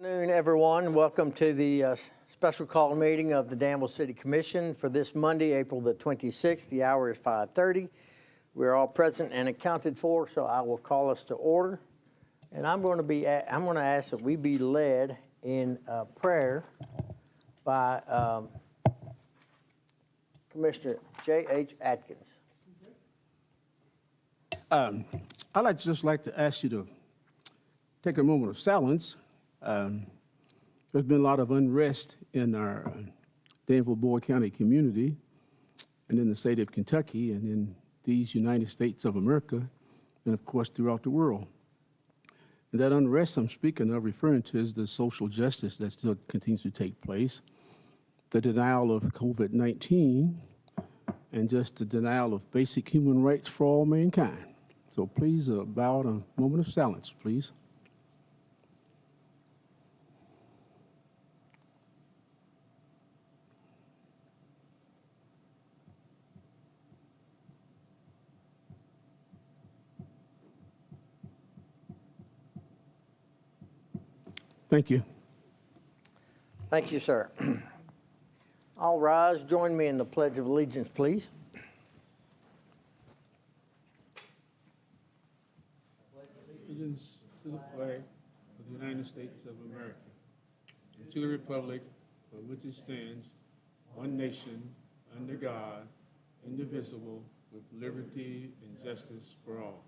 Good afternoon, everyone. Welcome to the special call meeting of the Danville City Commission for this Monday, April the 26th. The hour is 5:30. We're all present and accounted for, so I will call us to order. And I'm going to ask that we be led in prayer by Commissioner J.H. Atkins. I'd just like to ask you to take a moment of silence. There's been a lot of unrest in our Danville-Boyd County community and in the state of Kentucky and in these United States of America and, of course, throughout the world. And that unrest I'm speaking of, referring to, is the social justice that still continues to take place, the denial of COVID-19, and just the denial of basic human rights for all mankind. So please bow to a moment of silence, please. Thank you. Thank you, sir. All rise. Join me in the Pledge of Allegiance, please. Allegiance to the flag of the United States of America and to the republic for which it stands, one nation, under God, indivisible, with liberty and justice for all.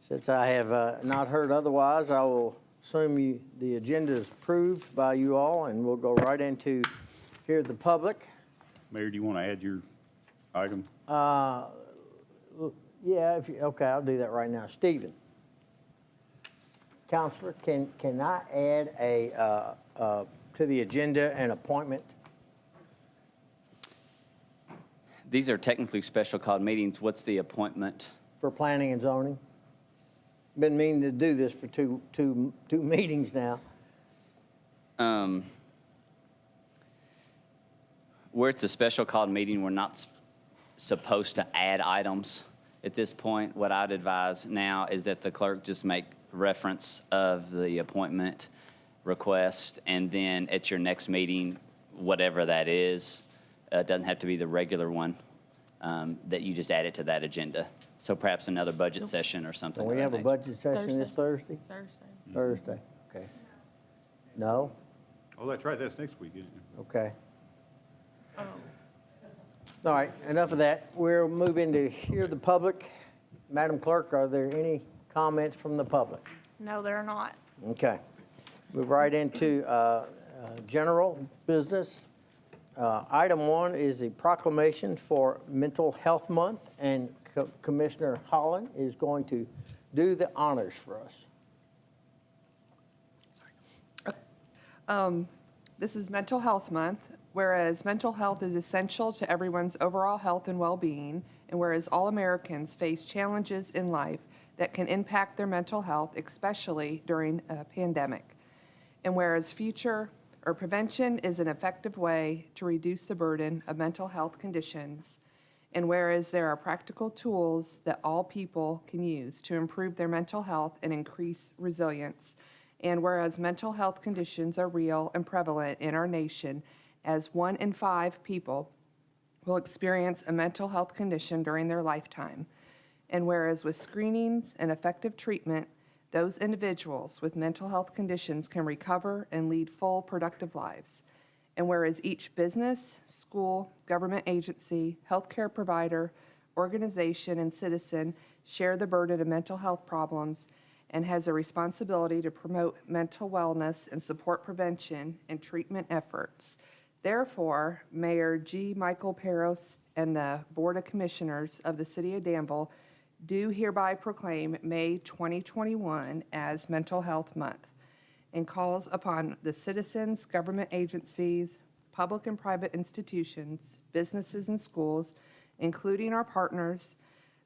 Since I have not heard otherwise, I will assume the agenda is approved by you all, and we'll go right into hear the public. Mayor, do you want to add your item? Yeah, okay, I'll do that right now. Stephen. Counselor, can I add to the agenda an appointment? These are technically special called meetings. What's the appointment? For planning and zoning? Been meaning to do this for two meetings now. Where it's a special called meeting, we're not supposed to add items at this point. What I'd advise now is that the clerk just make reference of the appointment request, and then at your next meeting, whatever that is, doesn't have to be the regular one, that you just add it to that agenda. So perhaps another budget session or something. Can we have a budget session this Thursday? Thursday. Thursday, okay. No? Oh, that's right, that's next week, isn't it? Okay. All right, enough of that. We're moving to hear the public. Madam Clerk, are there any comments from the public? No, they're not. Okay. Move right into general business. Item 1 is a proclamation for Mental Health Month, and Commissioner Holland is going to do the honors for us. This is Mental Health Month, whereas mental health is essential to everyone's overall health and well-being, and whereas all Americans face challenges in life that can impact their mental health, especially during a pandemic, and whereas prevention is an effective way to reduce the burden of mental health conditions, and whereas there are practical tools that all people can use to improve their mental health and increase resilience, and whereas mental health conditions are real and prevalent in our nation, as 1 in 5 people will experience a mental health condition during their lifetime, and whereas with screenings and effective treatment, those individuals with mental health conditions can recover and lead full, productive lives. And whereas each business, school, government agency, healthcare provider, organization, and citizen share the burden of mental health problems and has a responsibility to promote mental wellness and support prevention and treatment efforts. Therefore, Mayor G. Michael Peros and the Board of Commissioners of the City of Danville do hereby proclaim May 2021 as Mental Health Month, and calls upon the citizens, government agencies, public and private institutions, businesses and schools, including our partners,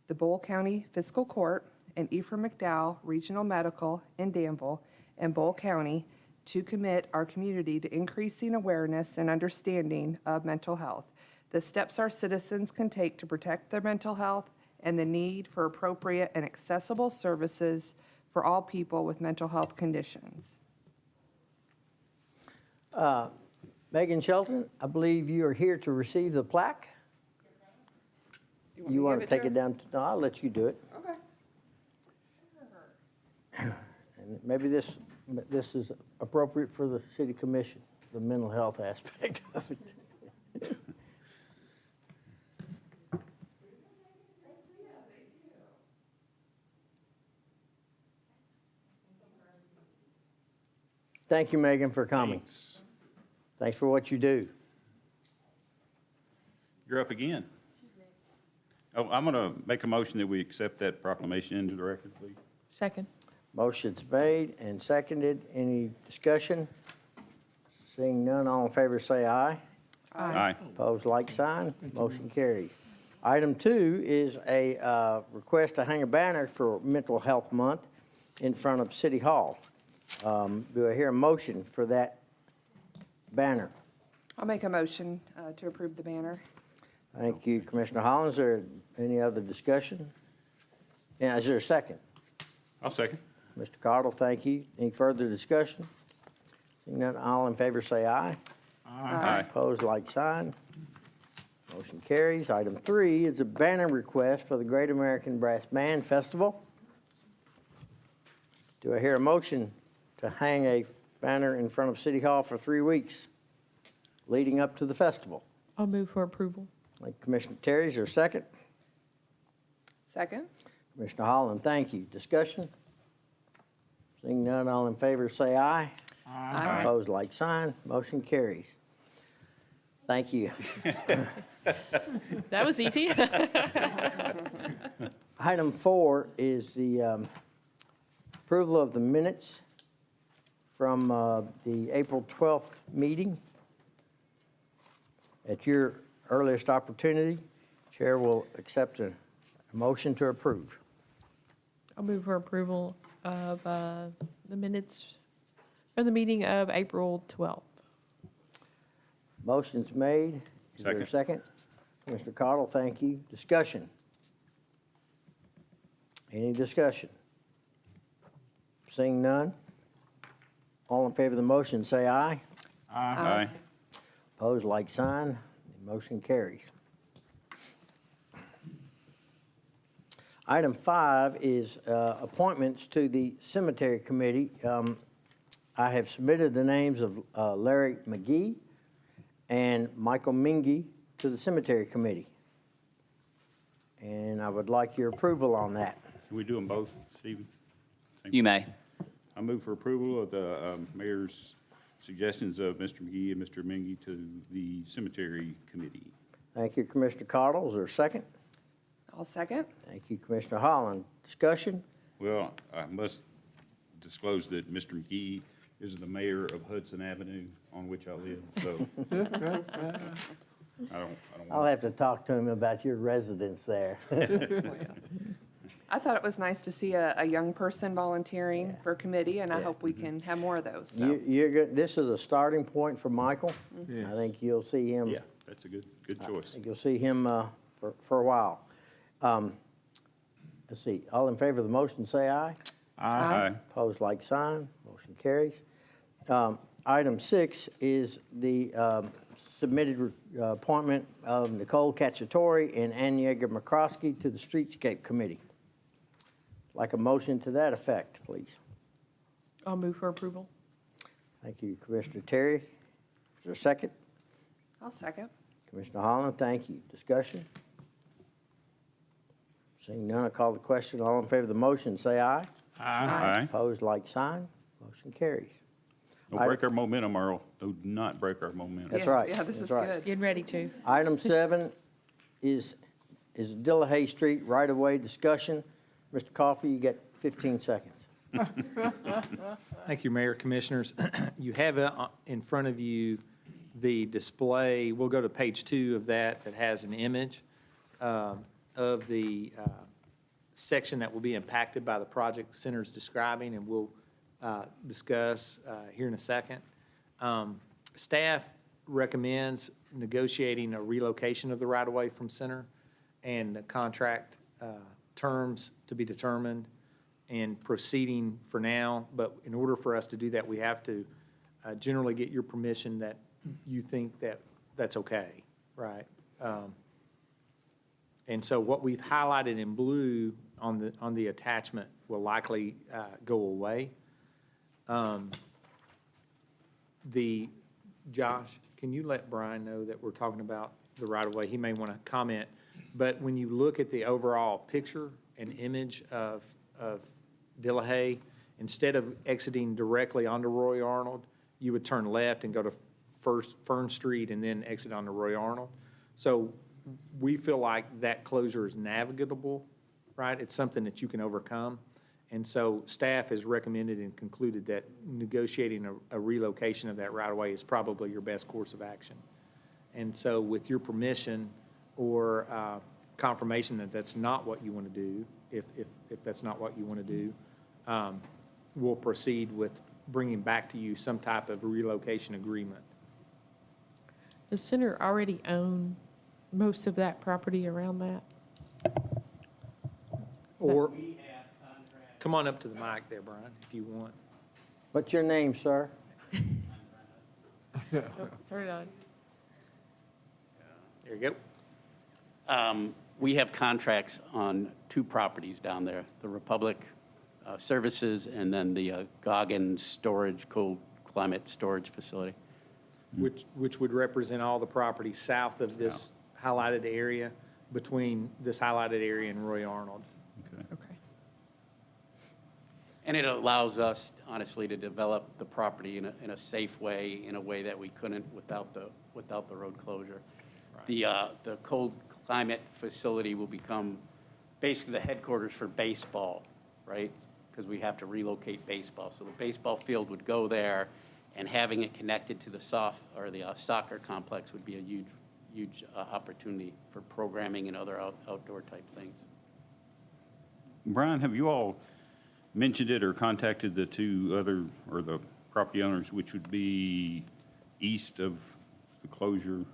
the Boyle County Fiscal Court and Ephraim McDowell Regional Medical in Danville and Boyle County, to commit our community to increasing awareness and understanding of mental health, the steps our citizens can take to protect their mental health, and the need for appropriate and accessible services for all people with mental health conditions. Megan Shelton, I believe you are here to receive the plaque. You want to take it down? No, I'll let you do it. Okay. And maybe this is appropriate for the city commission, the mental health aspect of it. Thank you, Megan, for coming. Thanks for what you do. You're up again. Oh, I'm going to make a motion that we accept that proclamation into the record, please. Second. Motion's made and seconded. Any discussion? Seeing none, all in favor say aye. Aye. Opposed, like sign. Motion carries. Item 2 is a request to hang a banner for Mental Health Month in front of City Hall. Do I hear a motion for that banner? I'll make a motion to approve the banner. Thank you, Commissioner Hollins. Is there any other discussion? And is there a second? I'll second. Mr. Cardle, thank you. Any further discussion? Seeing none, all in favor say aye. Aye. Opposed, like sign. Motion carries. Item 3 is a banner request for the Great American Brass Band Festival. Do I hear a motion to hang a banner in front of City Hall for 3 weeks leading up to the festival? I'll move for approval. Like Commissioner Terry, is there a second? Second? Commissioner Holland, thank you. Discussion? Seeing none, all in favor say aye. Aye. Opposed, like sign. Motion carries. Thank you. That was easy. Item 4 is the approval of the minutes from the April 12th meeting. At your earliest opportunity, Chair will accept a motion to approve. I'll move for approval of the minutes for the meeting of April 12th. Motion's made. Is there a second? Commissioner Cottle, thank you. Discussion? Any discussion? Seeing none? All in favor of the motion, say aye. Aye. Opposed, like sign. The motion carries. Item 5 is appointments to the Cemetery Committee. I have submitted the names of Larry McGee and Michael Mingy to the Cemetery Committee. And I would like your approval on that. Can we do them both, Stephen? You may. I move for approval of the mayor's suggestions of Mr. McGee and Mr. Mingy to the Cemetery Committee. Thank you, Commissioner Cottle. Is there a second? I'll second. Thank you, Commissioner Holland. Discussion? Well, I must disclose that Mr. McGee is the mayor of Hudson Avenue, on which I live, so I don't I'll want have to talk to him about your residence there. I thought it was nice to see a young person volunteering for a committee, and I hope we can have more of those. So. You're good. This is a starting point for Michael. Yes. I think you'll see him. yeah, that's a good I choice. think you'll see him for a while. Let's see. All in favor of the motion, say aye. Aye. Opposed, like sign. Motion carries. Item 6 is the submitted appointment of Nicole Cacciatore and Ann Yeager McCroskey to the Streetscape Committee. Like a motion to that effect, please. I'll move for approval. Thank you, Commissioner Terry. Is there a second? I'll second. Commissioner Holland, thank you. Discussion? Seeing none, I call the question. All in favor of the motion, say aye. Aye. Opposed, like sign. Motion carries. Don't break our momentum, Earl. Do not break our momentum. That's Yeah, right. Yeah, this That's is right. good. Getting ready to. Item 7 is Dillahay Street right-of-way discussion. Mr. Coffey, you get 15 seconds. Thank you, Mayor, Commissioners. You have in front of you the display, we'll go to page 2 of that has an image of the section that will be impacted by the project Center's describing, and we'll discuss here in a second. Staff recommends negotiating a relocation of the right-of-way from center and the contract terms to be determined and proceeding for now. But in order for us to do that, we have to generally get your permission that you think that that's okay, right? And so what we've highlighted in blue on the attachment will likely go away. Josh, can you let Brian know that we're talking about the right-of-way? He may want to comment. But when you look at the overall picture and image of Delahaye, instead of exiting directly onto Roy Arnold, you would turn left and go to Fern Street and then exit onto Roy Arnold. So we feel like that closure is navigable, right? It's something that you can overcome. And so staff has recommended and concluded that negotiating a relocation of that right-of-way is probably your best course of action. And so with your permission or confirmation that that's not what you want to do, if that's not what you want to do, we'll proceed with bringing back to you some type of relocation agreement. Does Center already own most of that property around that? Or, come on up to the mic there, Brian, if you want. What's your name, sir? Turn it on. There you go. We have contracts on 2 properties down there, the Republic Services and then the Goggin Storage, Cold Climate Storage Facility. Which would represent all the property south of this highlighted area, between this highlighted area and Roy Arnold. Okay. And it allows us, honestly, to develop the property in a safe way, in a way that we couldn't without the road closure. The Cold Climate Facility will become basically the headquarters for baseball, right? Because we have to relocate baseball. So the baseball field would go there, and having it connected to the soccer complex would be a huge opportunity for programming and other outdoor type things. Brian, have you all mentioned it or contacted the 2 other, or the property owners, which would be east of the closure?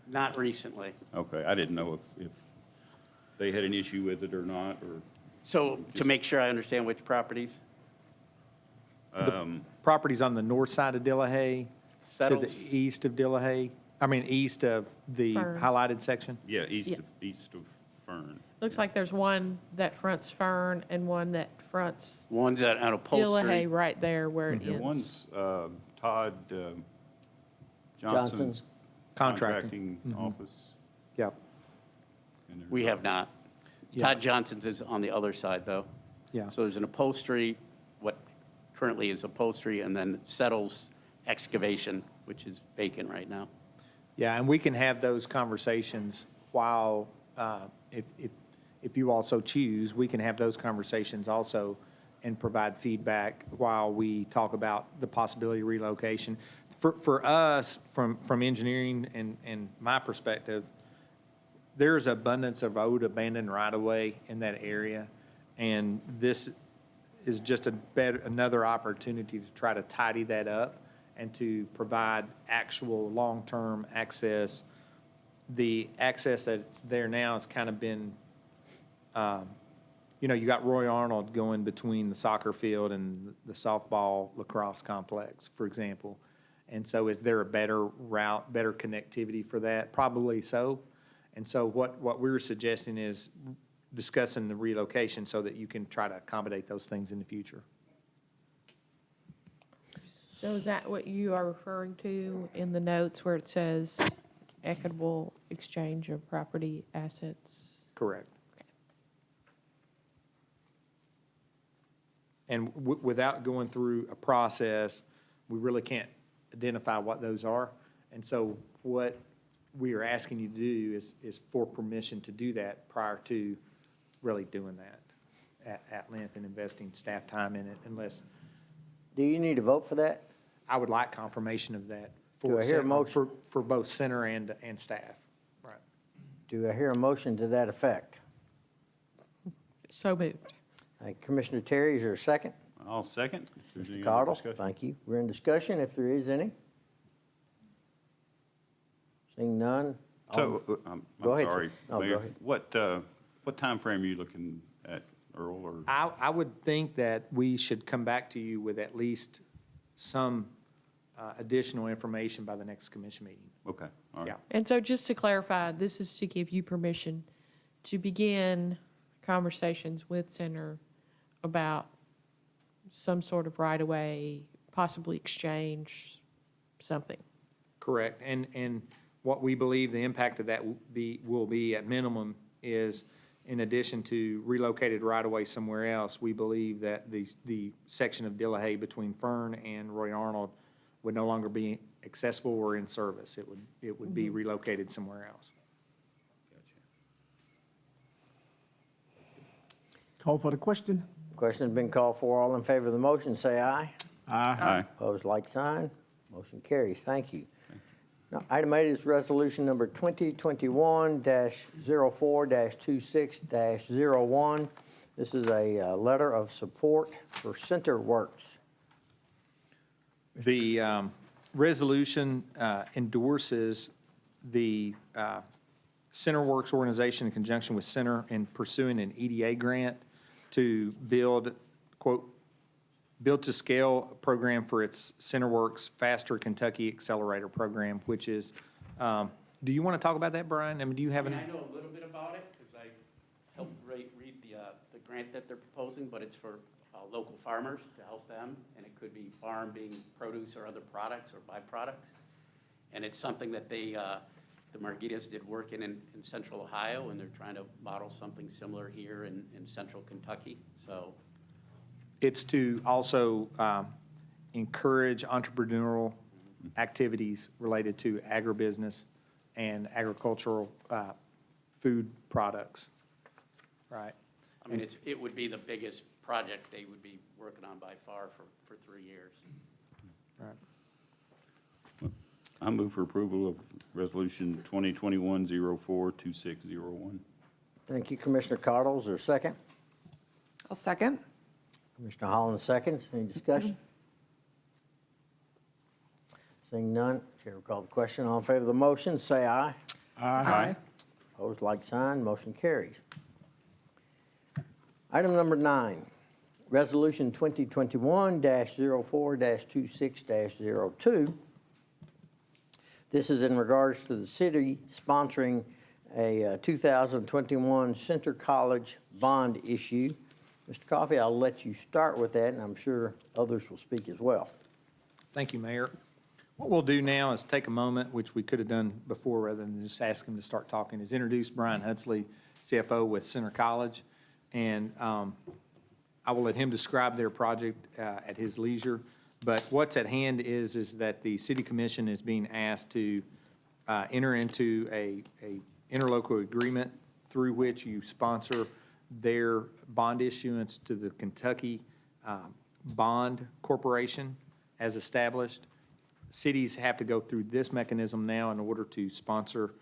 Not recently. Okay, I didn't know if they had an issue with it or not, or, So to make sure I understand which properties? Properties on the north side of Delahaye, to the Settles. east of Delahaye, east of the Fern. highlighted section? yeah, Yeah. east of Fern. Looks like there's one that fronts Fern and one that fronts One's on upholstery. Delahaye right there where it The ends. one's Todd Johnson's Johnson's. Contracting. contracting office. Yep. and there's- We have not. Yeah. Todd Johnson's is on the other side, though. Yeah. So there's an upholstery, what currently is upholstery, and then Settles Excavation, which is vacant right now. Yeah, and we can have those conversations while, if you also choose, we can have those conversations also and provide feedback while we talk about the possibility of relocation. For us, from engineering and my perspective, there's abundance of old abandoned right-of-way in that area, and this is just another opportunity to try to tidy that up and to provide actual long-term access. The access that's there now has kind of been, you got Roy Arnold going between the soccer field and the softball lacrosse complex, for example. And so is there a better route, better connectivity for that? Probably so. And so what we're suggesting is discussing the relocation so that you can try to accommodate those things in the future. So is that what you are referring to in the notes where it says equitable exchange of property assets? Correct. And without going through a process, we really can't identify what those are. And so what we are asking you to do is for permission to do that prior to really doing that at length and investing staff time in it, unless Do you need a vote for that? I would like confirmation of that Do for I hear a motion? for both center and staff. Right. Do I hear a motion to that effect? So moved. Commissioner Terry, is there a second? I'll second. If there's any Mr. other Cottle, discussion. thank you. We're in discussion, if there is any. Seeing none. So, Go I'm ahead, sorry, sir. No, go Mayor. ahead. What timeframe are you looking at, Earl, or? I would think that we should come back to you with at least some additional information by the next commission meeting. Okay, all right. Yeah. And so just to clarify, this is to give you permission to begin conversations with Center about some sort of right-of-way, possibly exchange, something. Correct. And what we believe the impact of that will be at minimum is, in addition to relocated right-of-way somewhere else, we believe that the section of Delahaye between Fern and Roy Arnold would no longer be accessible or in service. It would be relocated somewhere else. Call for the question? Question's been called for. All in favor of the motion, say aye. Aye. Opposed, like sign. Motion carries. Thank you. Now, item 8 is resolution number 2021-04-26-01. This is a letter of support for Center Works. The resolution endorses the CenterWorks organization in conjunction with Center in pursuing an EDA grant to build, quote, build to scale program for its CenterWorks Faster Kentucky Accelerator Program, which is, do you want to talk about that, Brian? I mean, do you have any? I know a little bit about it because I helped read the grant that they're proposing, but it's for local farmers to help them, and it could be farm being produce or other products or byproducts. And it's something that they, the Margitas did work in central Ohio, and they're trying to model something similar here in central Kentucky. So It's to also encourage entrepreneurial activities related to agribusiness and agricultural food products, right? I mean, it would be the biggest project they would be working on by far for 3 years. Right. I move for approval of resolution 2021-04-2601. Thank you, Commissioner Cottle. Is there a second? I'll second. Commissioner Holland seconds. Any discussion? Seeing none, Chair will call the question. All in favor of the motion, say aye. Aye. Opposed, like sign. Motion carries. Item number 9, Resolution 2021-04-26-02. This is in regards to the city sponsoring a 2021 Center College bond issue. Mr. Coffey, I'll let you start with that, and I'm sure others will speak as well. Thank you, Mayor. What we'll do now is take a moment, which we could have done before rather than just ask him to start talking, is introduce Brian Hudsley, CFO with Center College. And I will let him describe their project at his leisure. But what's at hand is that the city commission is being asked to enter into a interlocal agreement through which you sponsor their bond issuance to the Kentucky Bond Corporation as established. Cities have to go through this mechanism now in order to sponsor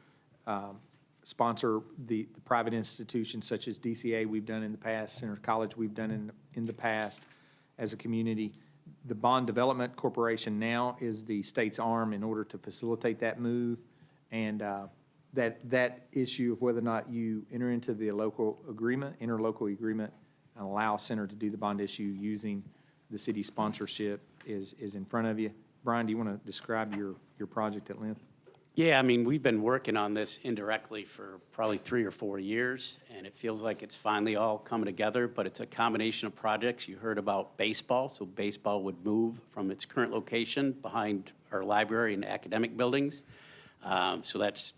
the private institutions such as DCA we've done in the past, Center College we've done in the past as a community. The Bond Development Corporation now is the state's arm in order to facilitate that move. And that issue of whether or not you enter into the interlocal agreement, and allow Center to do the bond issue using the city sponsorship is in front of you. Brian, do you want to describe your project at length? Yeah, I mean, we've been working on this indirectly for probably 3 or 4 years, and it feels like it's finally all coming together, but it's a combination of projects. You heard about baseball, so baseball would move from its current location behind our library and academic buildings. So that's,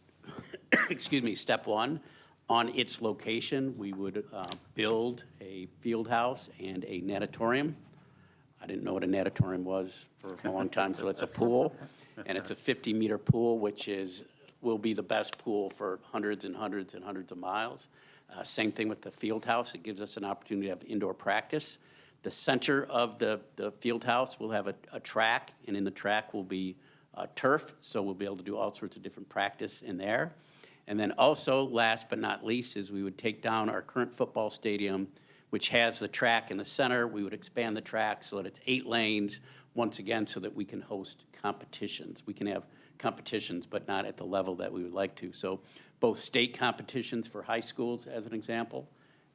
excuse me, step one. On its location, we would build a field house and a natatorium. I didn't know what a natatorium was for a long time, so it's a pool. And it's a 50-meter pool, which will be the best pool for hundreds and hundreds and hundreds of miles. Same thing with the field house. It gives us an opportunity to have indoor practice. The center of the field house will have a track, and in the track will be turf, so we'll be able to do all sorts of different practice in there. And then also, last but not least, is we would take down our current football stadium. which has the track in the center. We would expand the track so that it's 8 lanes, once again, so that we can host competitions. We can have competitions, but not at the level that we would like to. So both state competitions for high schools, as an example,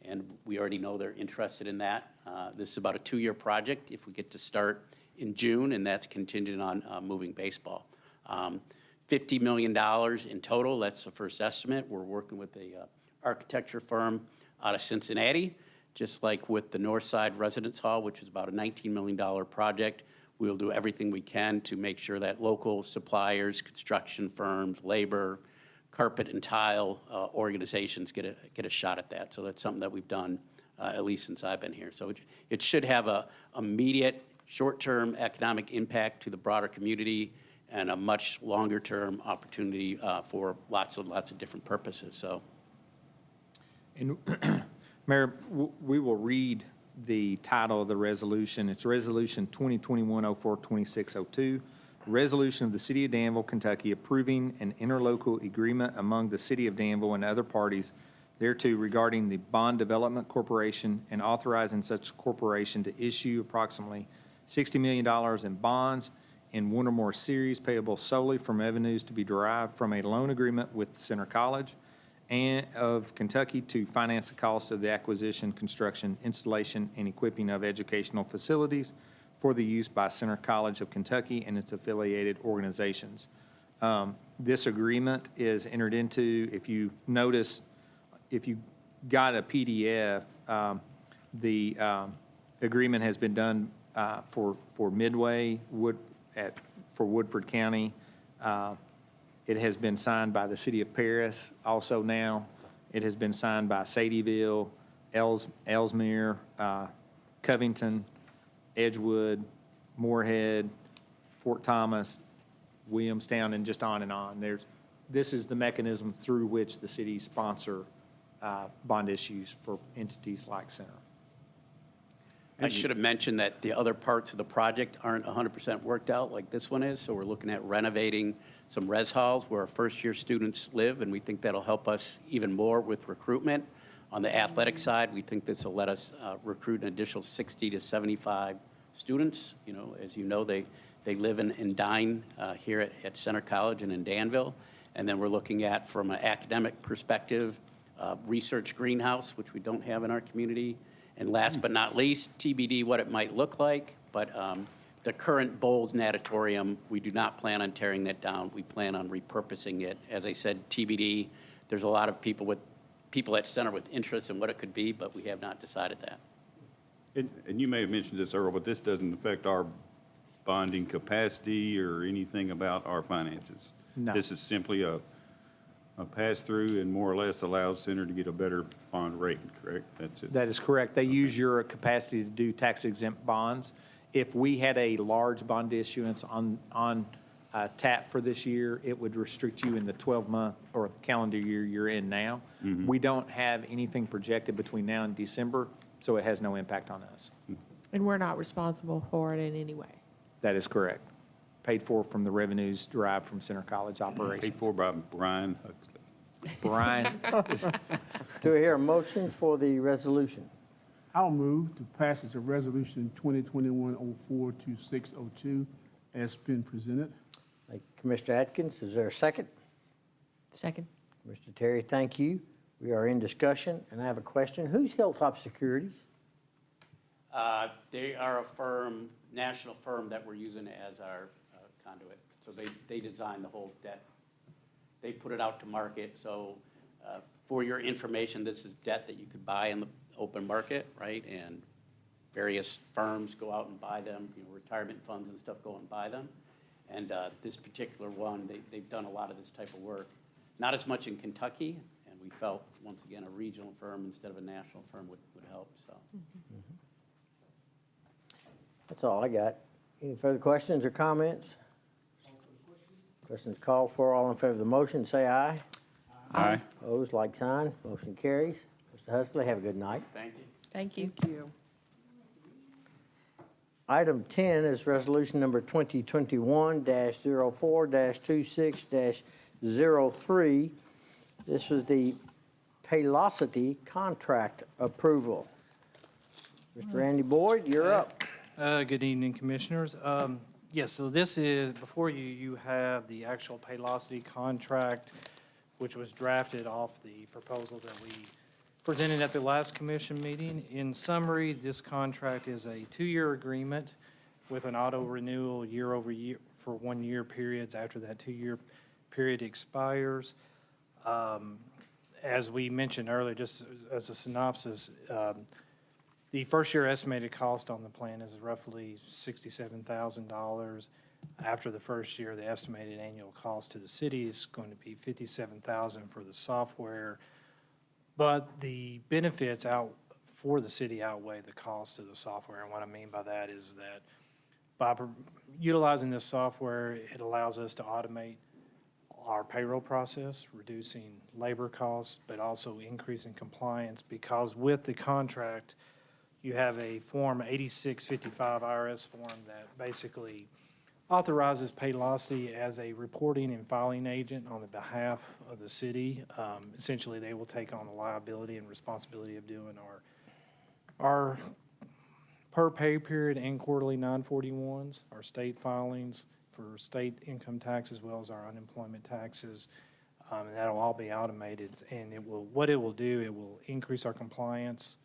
and we already know they're interested in that. This is about a 2-year project if we get to start in June, and that's contingent on moving baseball. $50 million in total, that's the first estimate. We're working with a architecture firm out of Cincinnati, just like with the Northside Residence Hall, which is about a $19 million project. We'll do everything we can to make sure that local suppliers, construction firms, labor, carpet and tile organizations get a shot at that. So that's something that we've done at least since I've been here. So it should have a immediate short-term economic impact to the broader community and a much longer-term opportunity for lots of different purposes. So, And Mayor, we will read the title of the resolution. It's Resolution 2021-04-2602, resolution of the City of Danville, Kentucky, approving an interlocal agreement among the City of Danville and other parties thereto regarding the Bond Development Corporation and authorizing such corporation to issue approximately $60 million in bonds in one or more series payable solely from revenues to be derived from a loan agreement with Center College and of Kentucky to finance the cost of the acquisition, construction, installation, and equipping of educational facilities for the use by Center College of Kentucky and its affiliated organizations. This agreement is entered into, if you notice, if you got a PDF, the agreement has been done for Midway, for Woodford County. It has been signed by the City of Paris also now. It has been signed by Sadieville, Ellesmere, Covington, Edgewood, Moorhead, Fort Thomas, Williamstown, and just on and on. This is the mechanism through which the cities sponsor bond issues for entities like Center. I should have mentioned that the other parts of the project aren't 100% worked out like this one is, so we're looking at renovating some res halls where our first-year students live, and we think that'll help us even more with recruitment. On the athletic side, we think this will let us recruit an additional 60 to 75 students. You know, as you know, they live and dine here at Center College and in Danville. And then we're looking at, from an academic perspective, research greenhouse, which we don't have in our community. And last but not least, TBD what it might look like, but the current Bowles Natatorium, we do not plan on tearing that down. We plan on repurposing it. As I said, TBD, there's a lot of people at Center with interest in what it could be, but we have not decided that. And you may have mentioned this, Earl, but this doesn't affect our bonding capacity or anything about our finances. No. This is simply a pass-through and more or less allows Center to get a better bond rate, correct? That's it. That is correct. They use your capacity to do tax-exempt bonds. If we had a large bond issuance on tap for this year, it would restrict you in the 12-month or calendar year you're in now. Mm-hmm. We don't have anything projected between now and December, so it has no impact on us. And we're not responsible for it in any way. That is correct. Paid for from the revenues derived from Center College operations. Paid for by Brian Huxley. Brian, Do I hear a motion for the resolution? I'll move to passage of resolution 2021-04-2602 as been presented. Thank you, Commissioner Atkins. Is there a second? Second. Mr. Terry, thank you. We are in discussion, and I have a question. Who's Hilltop Securities? They are a firm, national firm that we're using as our conduit. So they design the whole debt. They put it out to market. So for your information, this is debt that you could buy in the open market, right? And various firms go out and buy them. You know, retirement funds and stuff go and buy them. And this particular one, they've done a lot of this type of work. Not as much in Kentucky, and we felt, once again, a regional firm instead of a national firm would help, so. That's all I got. Any further questions or comments? Questions called for. All in favor of the motion, say aye. Aye. Opposed, like sign. Motion carries. Mr. Huxley, have a good night. Thank you. Thank you. Thank you. Item 10 is resolution number 2021-04-26-03. This is the Paylocity contract approval. Mr. Randy Boyd, you're up. Good evening, Commissioners. Yes, so this is, before you, you have the actual Paylocity contract, which was drafted off the proposal that we presented at the last commission meeting. In summary, this contract is a 2-year agreement with an auto renewal year over year for 1-year periods after that 2-year period expires. As we mentioned earlier, just as a synopsis, the first year estimated cost on the plan is roughly $67,000. After the first year, the estimated annual cost to the city is going to be $57,000 for the software. But the benefits out for the city outweigh the cost of the software. And what I mean by that is that by utilizing this software, it allows us to automate our payroll process, reducing labor costs, but also increasing compliance, because with the contract, you have a Form 8655 IRS form that basically authorizes Paylocity as a reporting and filing agent on the behalf of the city. Essentially, they will take on the liability and responsibility of doing our per pay period and quarterly 941s, our state filings for state income tax as well as our unemployment taxes. And that'll all be automated, and what it will do, it will increase our compliance,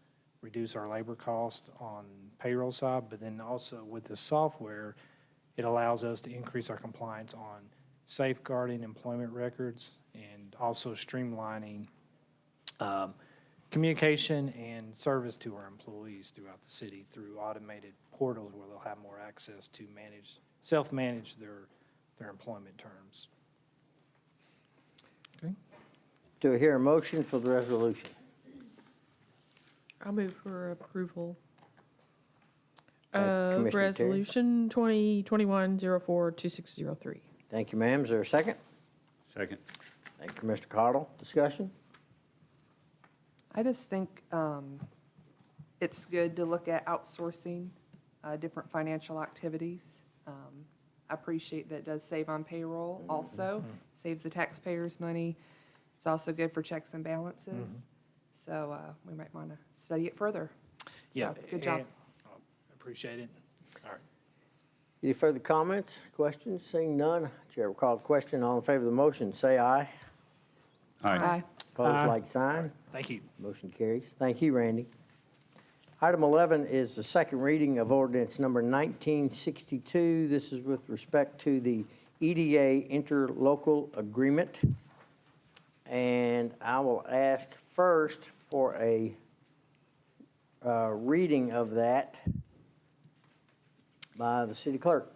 reduce our labor cost on payroll side, but then also with the software, it allows us to increase our compliance on safeguarding employment records and also streamlining communication and service to our employees throughout the city through automated portals where they'll have more access to self-manage their employment terms. Okay. Do I hear a motion for the resolution? I'll move for approval Thank you, of Commissioner Terry. Resolution 2021-04-2603. Thank you, ma'am. Is there a second? Second. Thank you, Mr. Cottle. Discussion? I just think it's good to look at outsourcing different financial activities. I appreciate that it does save on payroll also, saves the taxpayers money. It's also good for checks and balances. So we might want to study it further. Yeah. So, good job. and- Appreciate it. All right. Any further comments, questions? Seeing none, Chair will call the question. All in favor of the motion, say aye. Aye. Opposed, like sign. Thank you. Motion carries. Thank you, Randy. Item 11 is the second reading of ordinance number 1962. This is with respect to the EDA interlocal agreement. And I will ask first for a reading of that by the city clerk.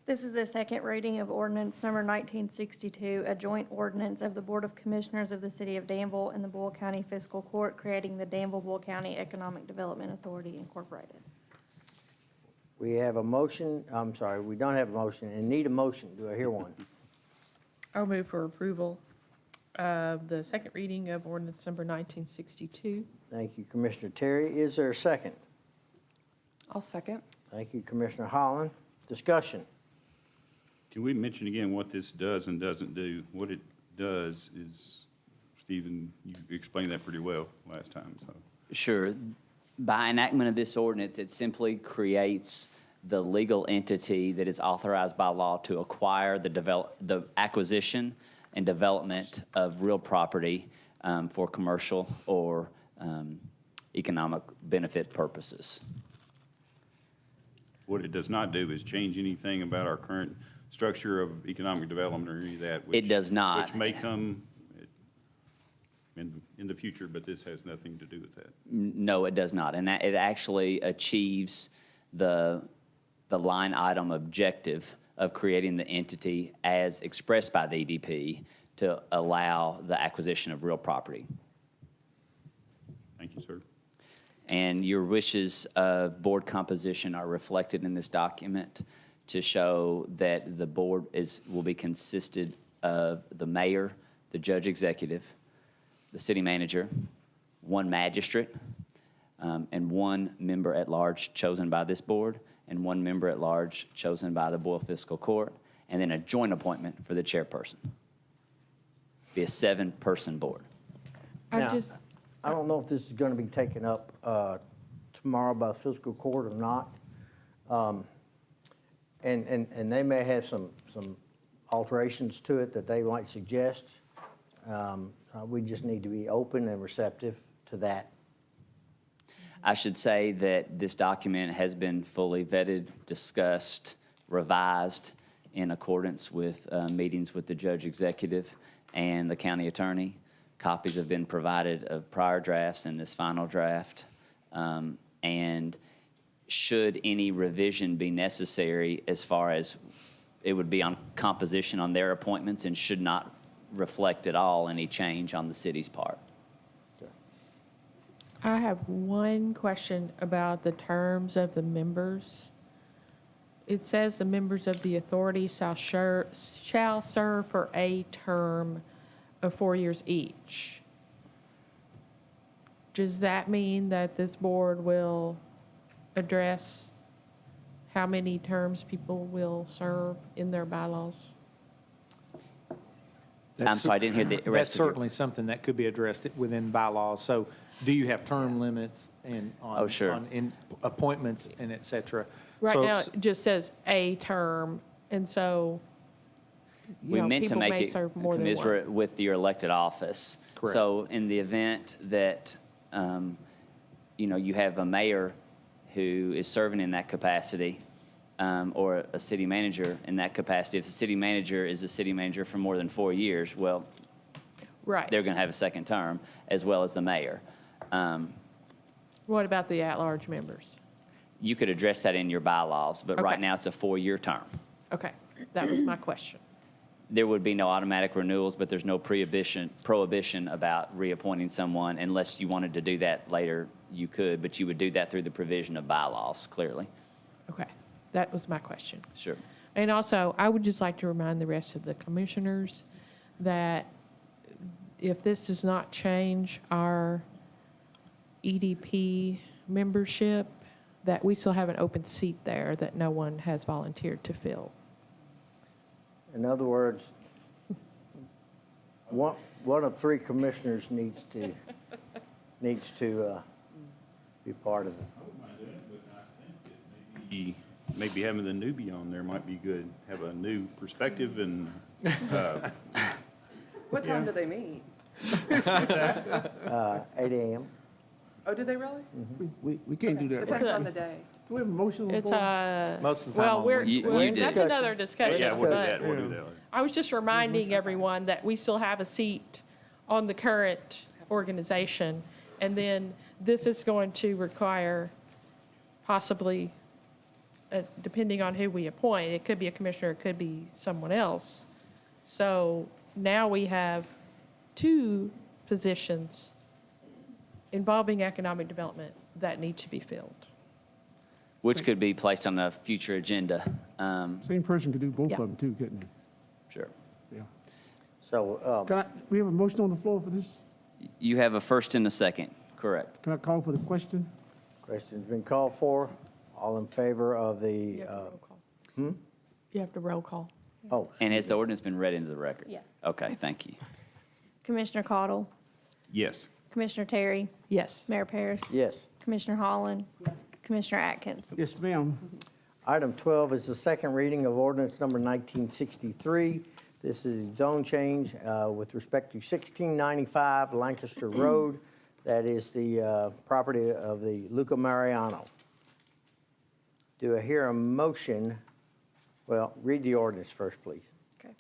This is the second reading of ordinance number 1962, a joint ordinance of the Board of Commissioners of the City of Danville and the Bull County Fiscal Court, creating the Danville-Bull County Economic Development Authority Incorporated. We have a motion, I'm sorry, we don't have a motion, and need a motion. Do I hear one? I'll move for approval of the second reading of ordinance number 1962. Thank you, Commissioner Terry. Is there a second? I'll second. Thank you, Commissioner Holland. Discussion. Can we mention again what this does and doesn't do? What it does is, Stephen, you explained that pretty well last time, so. Sure. By enactment of this ordinance, it simply creates the legal entity that is authorized by law to acquire the acquisition and development of real property for commercial or economic benefit purposes. What it does not do is change anything about our current structure of economic development or any of that. It does not. Which may come in the future, but this has nothing to do with that. No, it does not. And it actually achieves the line item objective of creating the entity as expressed by the EDP to allow the acquisition of real property. Thank you, sir. And your wishes of board composition are reflected in this document to show that the board will be consisted of the mayor, the judge executive, the city manager, one magistrate, and one member at large chosen by this board, and one member at large chosen by the Boyle Fiscal Court, and then a joint appointment for the chairperson. Be a 7-person board. I Now, just, I don't know if this is going to be taken up tomorrow by fiscal court or not. And they may have some alterations to it that they might suggest. We just need to be open and receptive to that. I should say that this document has been fully vetted, discussed, revised in accordance with meetings with the judge executive and the county attorney. Copies have been provided of prior drafts and this final draft. And should any revision be necessary, as far as it would be on composition on their appointments and should not reflect at all any change on the city's part. I have one question about the terms of the members. It says the members of the authority shall serve for a term of 4 years each. Does that mean that this board will address how many terms people will serve in their bylaws? I'm sorry, I didn't hear the That's rest of your... certainly something that could be addressed within bylaws. So do you have term limits and on? Oh, sure. In appointments and et cetera? Right So- now, it just says a term, and so, We meant to people make may it serve more than one. commensurate with your elected office. Correct. So in the event that, you have a mayor who is serving in that capacity, or a city manager in that capacity, if the city manager is a city manager for more than 4 years, well, Right. they're going to have a second term, as well as the mayor. What about the at-large members? You could address that in your bylaws, but right Okay. now it's a 4-year term. Okay, that was my question. There would be no automatic renewals, but there's no prohibition about reappointing someone unless you wanted to do that later, you could, but you would do that through the provision of bylaws, clearly. Okay, that was my question. Sure. And also, I would just like to remind the rest of the commissioners that if this does not change our EDP membership, that we still have an open seat there that no one has volunteered to fill. In other words, one of 3 commissioners needs to be part of it. Maybe having the newbie on there might be good. Have a new perspective and, What time do they meet? 8 a.m. Oh, do they really? We can't do that, right? Depends on the day. Do we have a motion on the It's floor? Most of the time well, on we're, Wednesday. You did. that's another discussion. yeah, we'll do but that, we'll do that. I was just reminding everyone that we still have a seat on the current organization. And then this is going to require possibly, depending on who we appoint, it could be a commissioner, it could be someone else. So now we have 2 positions involving economic development that need to be filled. Which could be placed on a future agenda. Same person could do both Yeah. of them too, couldn't they? Sure. Yeah. So, We have a motion on the floor for this? You have a first and a second, correct? Can I call for the question? question's been called for. All in favor of the, You have to roll call. You have to roll call. oh, And has the ordinance been read into the record? Yeah. Okay, thank you. Commissioner Cottle, Yes. Commissioner Terry, Yes. Mayor Paris, yes. Commissioner Holland, Commissioner Atkins. Yes, ma'am. Item 12 is the second reading of ordinance number 1963. This is a zone change with respect to 1695 Lancaster Road. That is the property of the Luca Mariano. Do I hear a motion? Well, read the ordinance first, please. Okay.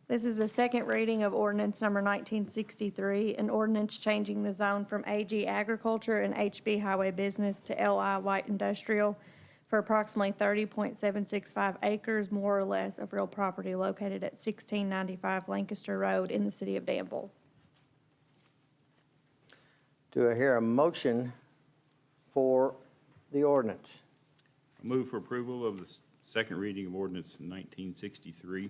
This is the second reading of ordinance number 1963, an ordinance changing the zone from AG Agriculture and HB Highway Business to LI Light Industrial for approximately 30.765 acres, more or less, of real property located at 1695 Lancaster Road in the city of Danville. Do I hear a motion for the ordinance? I move for approval of the second reading of ordinance 1963.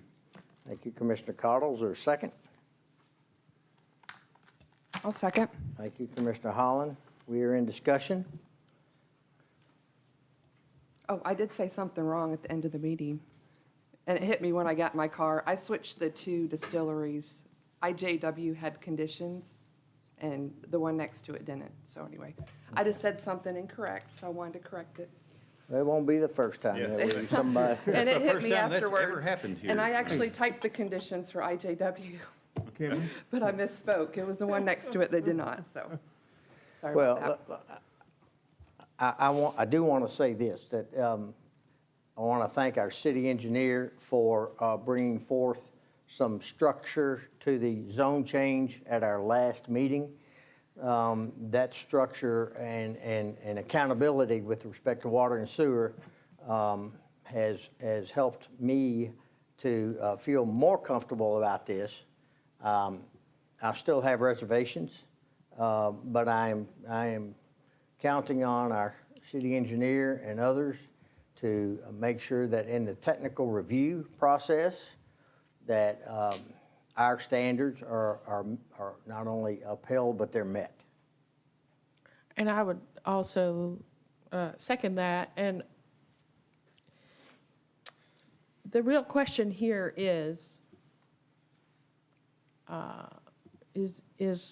Thank you, Commissioner Cottle. Is there a second? I'll second. Thank you, Commissioner Holland. We are in discussion. Oh, I did say something wrong at the end of the meeting, and it hit me when I got in my car. I switched the 2 distilleries. IJW had conditions, and the one next to it didn't. So anyway, I just said something incorrect, so I wanted to correct it. It won't be the first time Yeah. that we, somebody, And it hit first me time that's ever afterwards. happened here. And I actually typed the conditions for IJW, Okay, ma'am? but I misspoke. It was the one next to it that did not, so. Sorry well, about that. I do want to say this, that I want to thank our city engineer for bringing forth some structure to the zone change at our last meeting. That structure and accountability with respect to water and sewer has helped me to feel more comfortable about this. I still have reservations, but I am counting on our city engineer and others to make sure that in the technical review process, that our standards are not only upheld, but they're met. And I would also second that. And the real question here is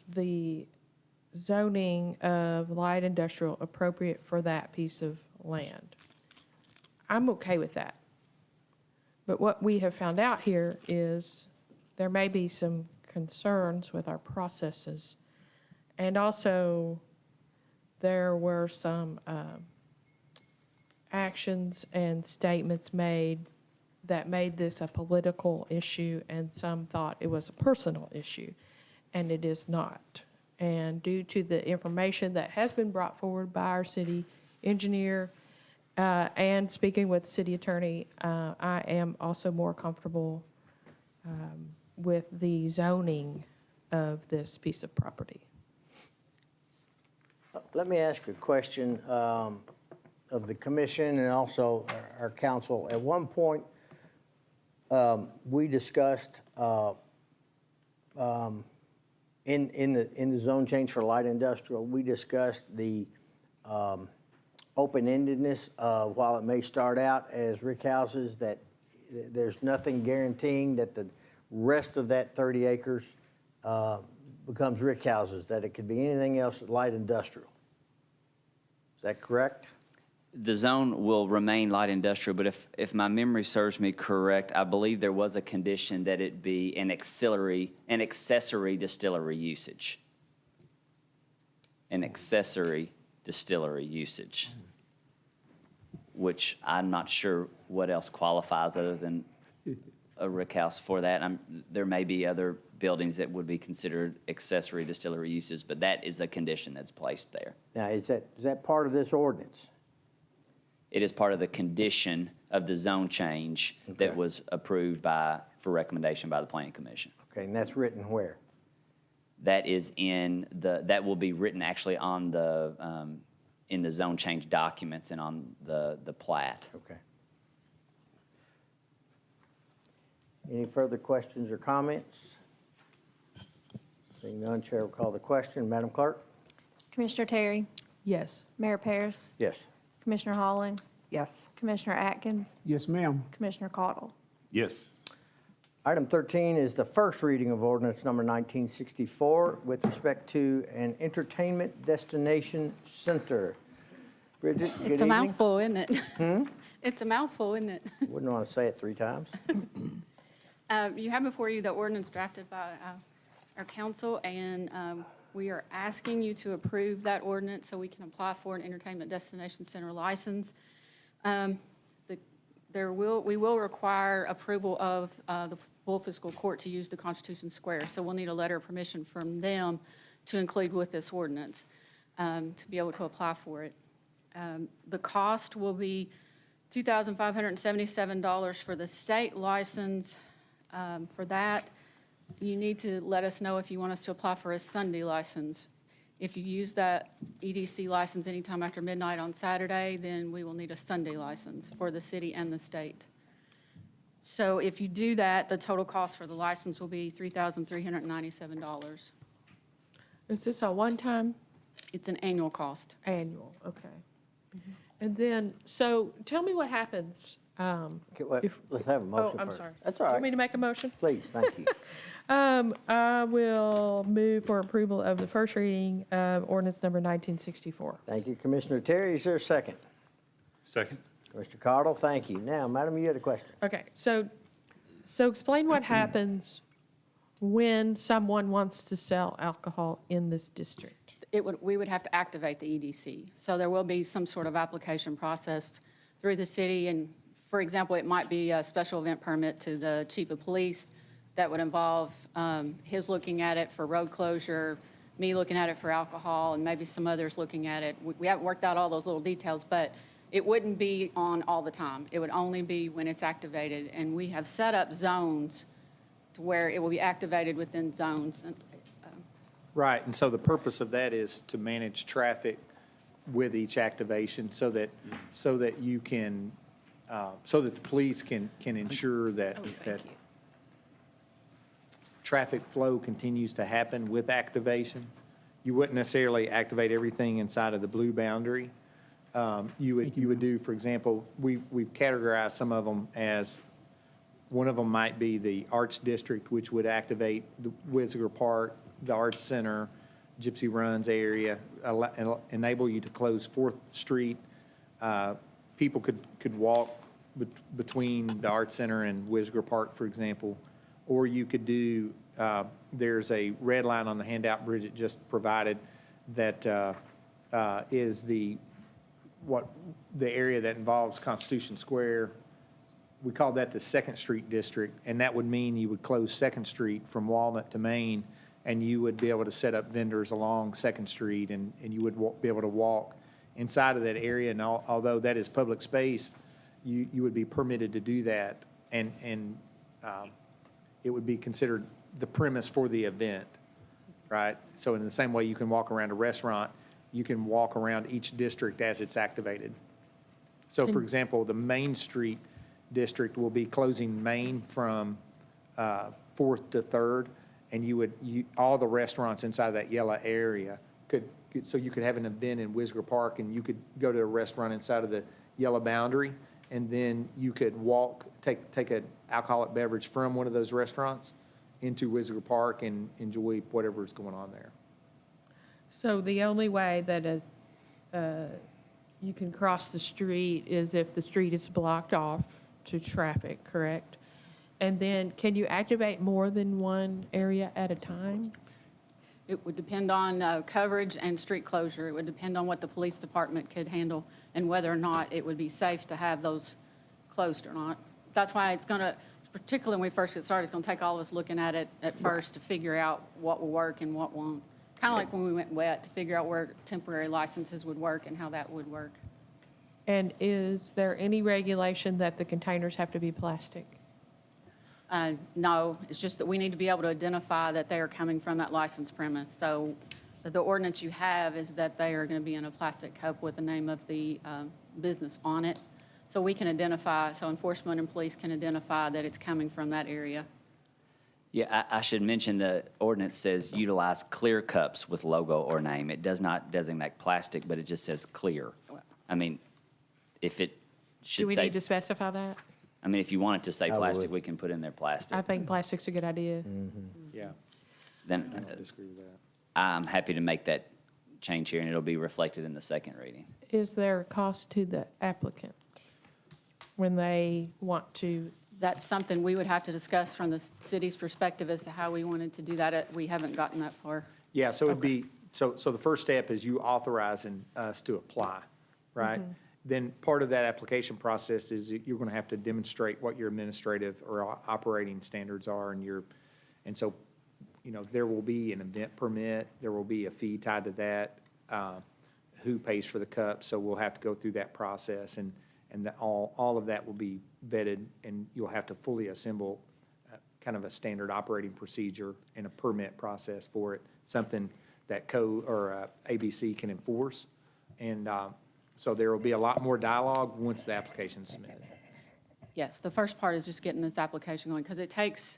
the zoning of light industrial appropriate for that piece of land? I'm okay with that. But what we have found out here is there may be some concerns with our processes. And also, there were some actions and statements made that made this a political issue, and some thought it was a personal issue, and it is not. And due to the information that has been brought forward by our city engineer and speaking with the city attorney, I am also more comfortable with the zoning of this piece of property. Let me ask a question of the commission and also our council. At one point, we discussed in the zone change for light industrial, we discussed the open-endedness of, while it may start out as rick houses, that there's nothing guaranteeing that the rest of that 30 acres becomes rick houses, that it could be anything else light industrial. Is that correct? The zone will remain light industrial, but if my memory serves me correct, I believe there was a condition that it be an accessory distillery usage. An accessory distillery usage, which I'm not sure what else qualifies other than a rick house for that. There may be other buildings that would be considered accessory distillery uses, but that is the condition that's placed there. Now, is that part of this ordinance? It is part of the condition of the zone change Okay. that was approved for recommendation by the Planning Commission. Okay, and that's written where? That is that will be written actually on in the zone change documents and on the plat. Okay. Any further questions or comments? Seeing none, Chair will call the question. Madam Clerk? Commissioner Terry, Yes. Mayor Paris, Yes. Commissioner Holland, Yes. Commissioner Atkins, Yes, ma'am. Commissioner Cottle. Yes. Item 13 is the first reading of ordinance number 1964 with respect to an entertainment destination center. Bridget, good evening. It's a mouthful, isn't it? It's a mouthful, isn't it? Wouldn't want to say it 3 times. You have before you the ordinance drafted by our council, and we are asking you to approve that ordinance so we can apply for an entertainment destination center license. We will require approval of the full fiscal court to use the Constitution Square, so we'll need a letter of permission from them to include with this ordinance to be able to apply for it. The cost will be $2,577 for the state license. For that, you need to let us know if you want us to apply for a Sunday license. If you use that EDC license anytime after midnight on Saturday, then we will need a Sunday license for the city and the state. So if you do that, the total cost for the license will be $3,397. Is this a one-time It's an annual cost. annual? Okay. And then, so tell me what happens Okay, wait, If- let's have a Oh, motion I'm first. sorry. That's all You want me right. to make a motion? Please, thank you. I will move for approval of the first reading of ordinance number 1964. Thank you, Commissioner Terry. Is there a second? Second? Mr. Cardle, thank you. Now, madam, you had a question. Okay, so explain what happens when someone wants to sell alcohol in this district. We would have to activate the EDC. So there will be some sort of application process through the city. And for example, it might be a special event permit to the chief of police that would involve his looking at it for road closure, me looking at it for alcohol, and maybe some others looking at it. We haven't worked out all those little details, but it wouldn't be on all the time. It would only be when it's activated. And we have set up zones to where it will be activated within zones. And, Right, and so the purpose of that is to manage traffic with each activation so that you can, so that the police can ensure that, that traffic flow continues to happen with activation. You wouldn't necessarily activate everything inside of the blue boundary. You would do, for example, we've categorized some of them as, one of them might be the Arts District, which would activate the Wisiger Park, the Arts Center, Gypsy Runs area, enable you to close 4th Street. People could walk between the Arts Center and Wisiger Park, for example. Or you could do, there's a red line on the handout Bridget just provided that is the area that involves Constitution Square. We call that the 2nd Street District, and that would mean you would close 2nd Street from Walnut to Main, and you would be able to set up vendors along 2nd Street, and you would be able to walk inside of that area. And although that is public space, you would be permitted to do that, and it would be considered the premise for the event, right? So in the same way you can walk around a restaurant, you can walk around each district as it's activated. So for example, the Main Street District will be closing Main from 4th to 3rd, and all the restaurants inside that yellow area so you could have an event in Wisiger Park, and you could go to a restaurant inside of the yellow boundary, and then you could take an alcoholic beverage from one of those restaurants into Wisiger Park and enjoy whatever's going on there. So the only way that you can cross the street is if the street is blocked off to traffic, correct? And then can you activate more than one area at a time? It would depend on coverage and street closure. It would depend on what the police department could handle and whether or not it would be safe to have those closed or not. That's why it's going to, particularly when we first get started, it's going to take all of us looking at it at first to figure out what will work and what won't. Kind of like when we went wet, to figure out where temporary licenses would work and how that would work. And is there any regulation that the containers have to be plastic? No, it's just that we need to be able to identify that they are coming from that licensed premise. So the ordinance you have is that they are going to be in a plastic cup with the name of the business on it. So we can identify, so enforcement and police can identify that it's coming from that area. Yeah, I should mention the ordinance says utilize clear cups with logo or name. It does not designate plastic, but it just says clear. I mean, if it Do should we say, need to specify that? I mean, if you want it to say I plastic, would. we can put in there plastic. I think plastic's a good idea. Yeah, Then I don't disagree with that. I'm happy to make that change here, and it'll be reflected in the second reading. Is there a cost to the applicant when they want to? That's something we would have to discuss from the city's perspective as to how we wanted to do that. We haven't gotten that far. Yeah, so it'd be, so the first step is you authorizing us to apply, right? Then part of that application process is that you're going to have to demonstrate what your administrative or operating standards are, and so, you know, there will be an event permit, there will be a fee tied to that, who pays for the cup, so we'll have to go through that process, and all of that will be vetted, and you'll have to fully assemble kind of a standard operating procedure and a permit process for it, something that ABC can enforce. And so there will be a lot more dialogue once the application is submitted. Yes, the first part is just getting this application going, because it takes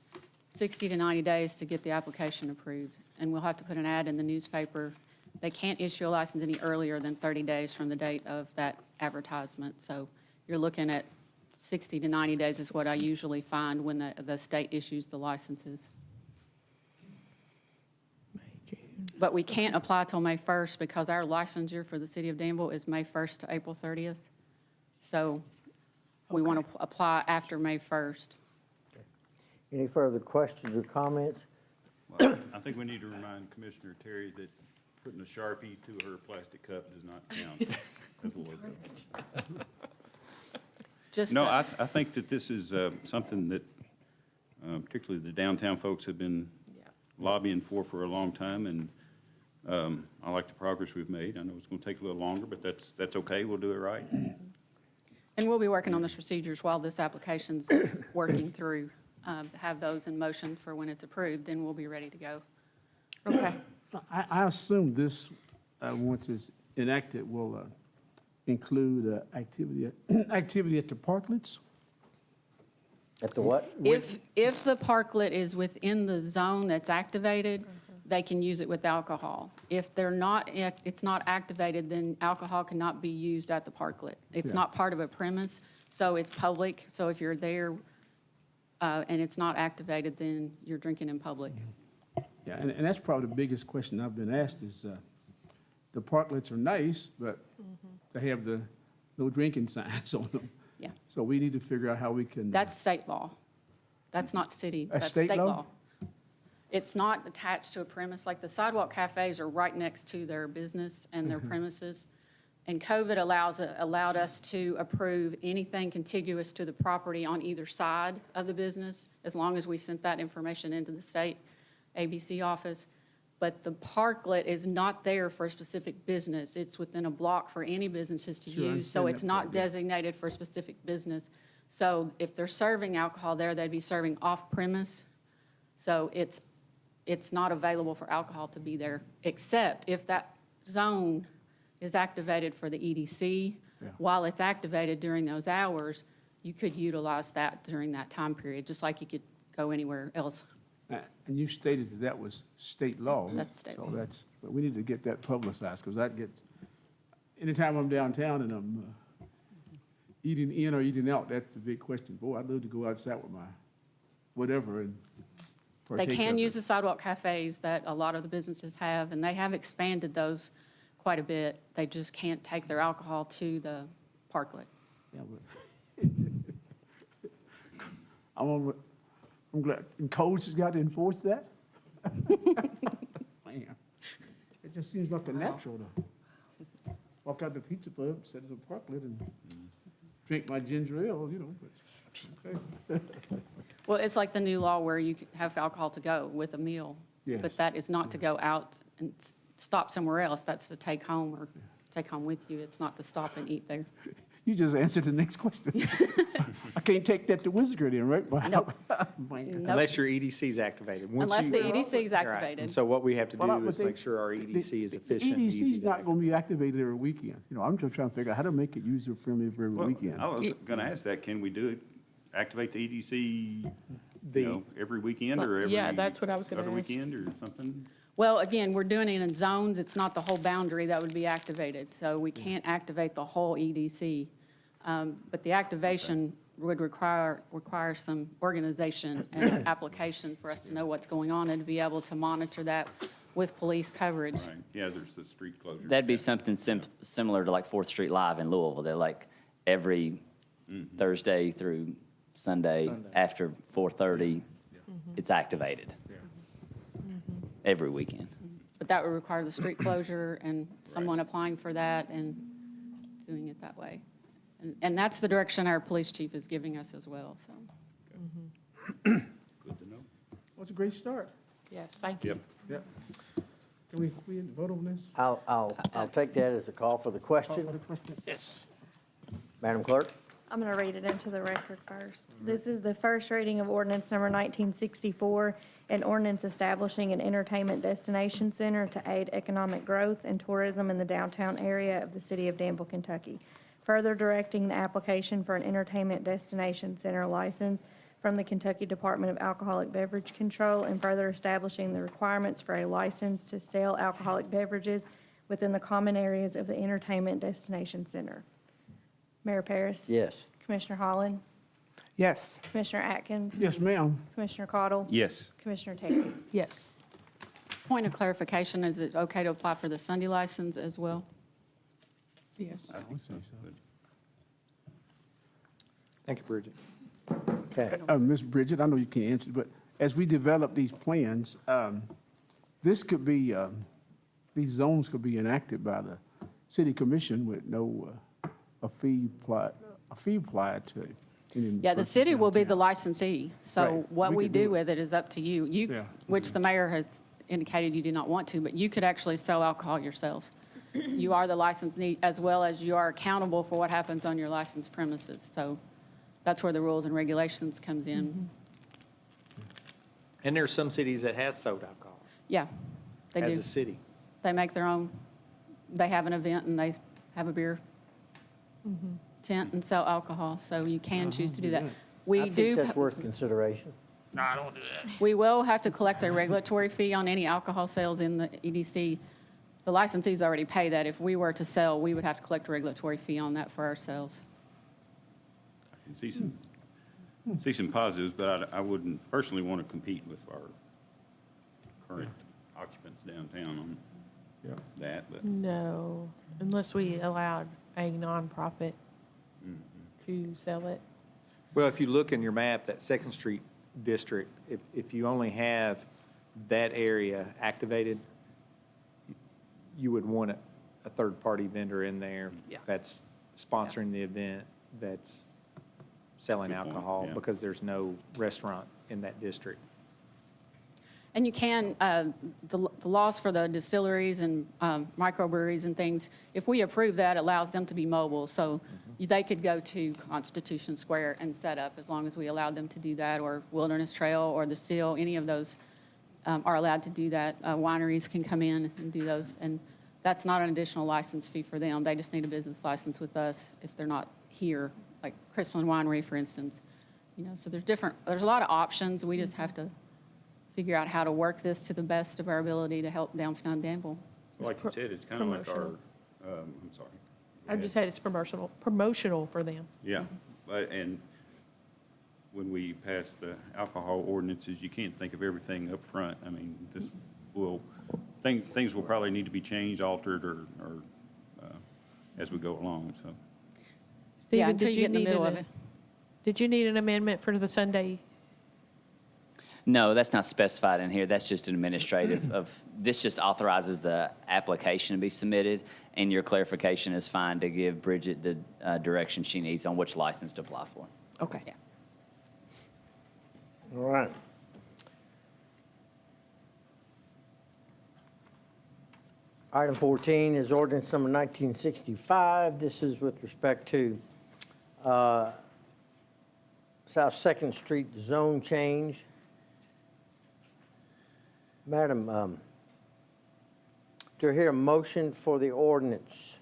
60 to 90 days to get the application approved. And we'll have to put an ad in the newspaper. They can't issue a license any earlier than 30 days from the date of that advertisement. So you're looking at 60 to 90 days is what I usually find when the state issues the licenses. But we can't apply till May 1st because our licensure for the city of Danville is May 1st to April 30th. So we want to apply after May 1st. Any further questions or comments? Well, I think we need to remind Commissioner Terry that putting a Sharpie to her plastic cup does not count as a logo. Just, No, I think that this is something that particularly the downtown folks have been lobbying for a long time, and I like the progress we've made. I know it's going to take a little longer, but that's okay. We'll do it right. And we'll be working on those procedures while this application's working through, have those in motion for when it's approved, then we'll be ready to go. Okay. I assume this, once it's enacted, will include activity at the parklets? At the what? If the parklet is within the zone that's activated, they can use it with alcohol. If they're not, if it's not activated, then alcohol cannot be used at the parklet. It's Yeah. not part of a premise, so it's public. So if you're there and it's not activated, then you're drinking in public. Yeah, and that's probably the biggest question I've been asked is, the parklets are nice, but they have the no drinking signs on them. Yeah. So we need to figure out how we can. That's state law. That's not city, That's that's state state law? law. It's not attached to a premise, like the sidewalk cafes are right next to their business and their premises. And COVID allowed us to approve anything contiguous to the property on either side of the business, as long as we sent that information into the state ABC office. But the parklet is not there for a specific business. It's within a block for any businesses to Sure, I use. So understand it's that not part, yeah. designated for a specific business. So if they're serving alcohol there, they'd be serving off-premise. So it's not available for alcohol to be there, except if that zone is activated for the EDC. Yeah. While it's activated during those hours, you could utilize that during that time period, just like you could go anywhere else. And you stated that that was state law. That's state law. So that's, but we need to get that publicized, because that gets, anytime I'm downtown and I'm eating in or eating out, that's a big question. Boy, I'd love to go outside with my whatever and They partake can of use it. the sidewalk cafes that a lot of the businesses have, and they have expanded those quite a bit. They just can't take their alcohol to the parklet. Yeah, but I'm glad, and codes has got to enforce that? Man, it just seems like a natural to walk out the pizza pub, sit at the parklet and drink my ginger ale, you know, but, okay. Well, it's like the new law where you can have alcohol to go with a meal. Yes. But that is not to go out and stop somewhere else. That's to take home or take home with you. It's not to stop and eat there. You just answered the next question. I can't take that to Whisker then, right? Nope. Man. Unless your EDC is activated. Once Unless you- the EDC is Right. activated. And so what we have to Well, do is but make sure our EDC is the efficient. and easy EDC's to not gonna be activated every weekend. You know, I'm just trying to figure out how to make it user-friendly for every Well, weekend. I was going to ask that. Can we do it, activate the EDC, The- you know, every weekend or every Yeah, that's what I was gonna other ask. weekend or something? Well, again, we're doing it in zones. It's not the whole boundary that would be activated. So we can't activate the whole EDC. But the activation would require some organization and an application for us to know what's going on and to be able to monitor that with police coverage. Right, yeah, there's the street closure. That'd be something similar to like 4th Street Live in Louisville. They're like every Thursday through Sunday after 4:30, it's activated. Every weekend. But that would require the street closure and someone applying for that and doing it that way. And that's the direction our police chief is giving us as well, so. Good to know. Well, it's a great start. Yes, thank you. Yep. Yep. Can we vote on this? I'll take that as a call for the question. Yes. Madam Clerk? I'm going to read it into the record first. This is the first reading of ordinance number 1964, an ordinance establishing an entertainment destination center to aid economic growth and tourism in the downtown area of the city of Danville, Kentucky. Further directing the application for an entertainment destination center license from the Kentucky Department of Alcoholic Beverage Control, and further establishing the requirements for a license to sell alcoholic beverages within the common areas of the entertainment destination center. Mayor Paris? Yes. Commissioner Holland? Yes. Commissioner Atkins? Yes, ma'am. Commissioner Cottle? Yes. Commissioner Taylor? Yes. Point of clarification, is it okay to apply for the Sunday license as well? Yes. Thank you, Bridget. Okay. Ms. Bridget, I know you can't answer, but as we develop these plans, this could be, these zones could be enacted by the city commission with no, a fee applied to it. Yeah, the city will be the licensee, so Right. what We we could do do with it is up to you. Yeah. Which the mayor has indicated you do not want to, but you could actually sell alcohol yourselves. You are the licensee, as well as you are accountable for what happens on your licensed premises. So that's where the rules and regulations comes in. And there's some cities that has sold alcohol Yeah, they as do. a city. They make their own, they have an event and they have a beer tent and sell alcohol, so you can choose to do that. I We think do, that's worth consideration. we will have to collect a regulatory fee on any alcohol sales in the EDC. The licensees already pay that. If we were to sell, we would have to collect a regulatory fee on that for ourselves. I can see some positives, but I wouldn't personally want to compete with our current occupants downtown on that, but No, unless we allowed a nonprofit to sell it. Well, if you look in your map, that Second Street district, if you only have that area activated, you would want a third-party vendor in there that's sponsoring the event, that's selling Good point, alcohol, yeah. because there's no restaurant in that district. And you can, the laws for the distilleries and microbreweries and things, if we approve that, it allows them to be mobile. So they could go to Constitution Square and set up as long as we allowed them to do that, or Wilderness Trail or the Still, any of those are allowed to do that. Wineries can come in and do those, and that's not an additional license fee for them. They just need a business license with us if they're not here, like Crispin Winery, for instance. You know, so there's a lot of options. We just have to figure out how to work this to the best of our ability to help downtown Danville. like you said, it's kind of like our, promotional. I'm sorry. I just said it's promotional for them. Yeah, but, and when we pass the alcohol ordinances, you can't think of everything up front. I mean, this will, things will probably need to be changed, altered, or as we go along, so. Yeah, Stephen, until you get in the middle of it. Did you need an amendment for the Sunday? No, that's not specified in here. That's just an administrative this just authorizes the application to be submitted, and your clarification is fine to give Bridget the direction she needs on which license to apply for. Okay. Yeah. All right. Item 14 is ordinance number 1965. This is with respect to South Second Street zone change. Madam, do I hear a motion for the ordinance?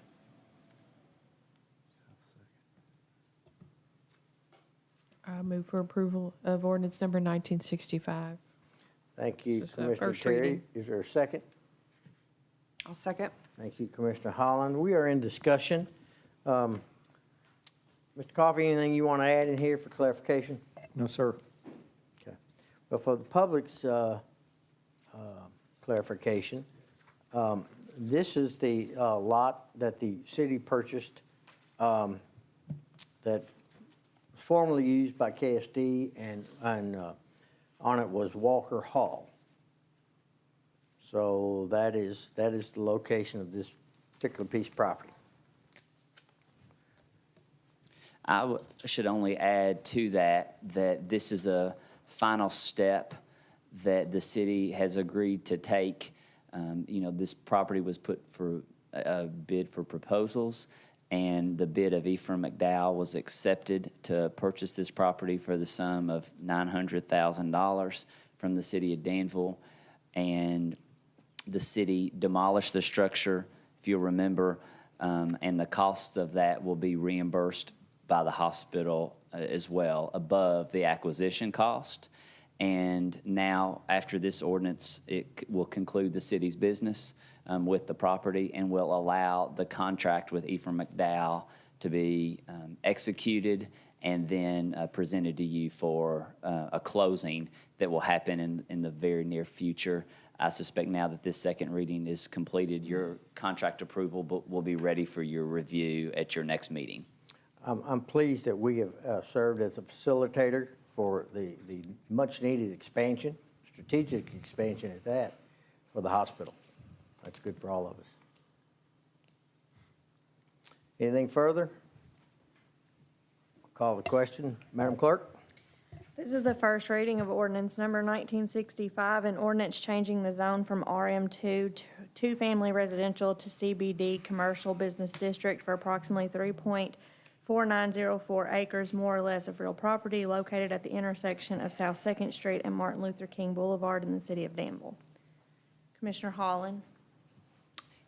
I move for approval of ordinance number 1965. Thank you, This is, Commissioner first Terry. reading. Is there a second? I'll second. Thank you, Commissioner Holland. We are in discussion. Mr. Coffey, anything you want to add in here for clarification? No, sir. Okay. But for the public's clarification, this is the lot that the city purchased that was formerly used by KSD, and on it was Walker Hall. So that is the location of this particular piece of property. I should only add to that this is a final step that the city has agreed to take. This property was put for a bid for proposals, and the bid of Ephraim McDowell was accepted to purchase this property for the sum of $900,000 from the city of Danville. And the city demolished the structure, if you'll remember, and the costs of that will be reimbursed by the hospital as well, above the acquisition cost. And now, after this ordinance, it will conclude the city's business with the property and will allow the contract with Ephraim McDowell to be executed and then presented to you for a closing that will happen in the very near future. I suspect now that this second reading is completed, your contract approval will be ready for your review at your next meeting. I'm pleased that we have served as a facilitator for the much-needed expansion, strategic expansion at that, for the hospital. That's good for all of us. Anything further? Call the question. Madam Clerk? This is the first reading of ordinance number 1965, an ordinance changing the zone from RM2 to two-family residential to CBD Commercial Business District for approximately 3.4904 acres, more or less, of real property located at the intersection of South Second Street and Martin Luther King Boulevard in the city of Danville. Commissioner Holland?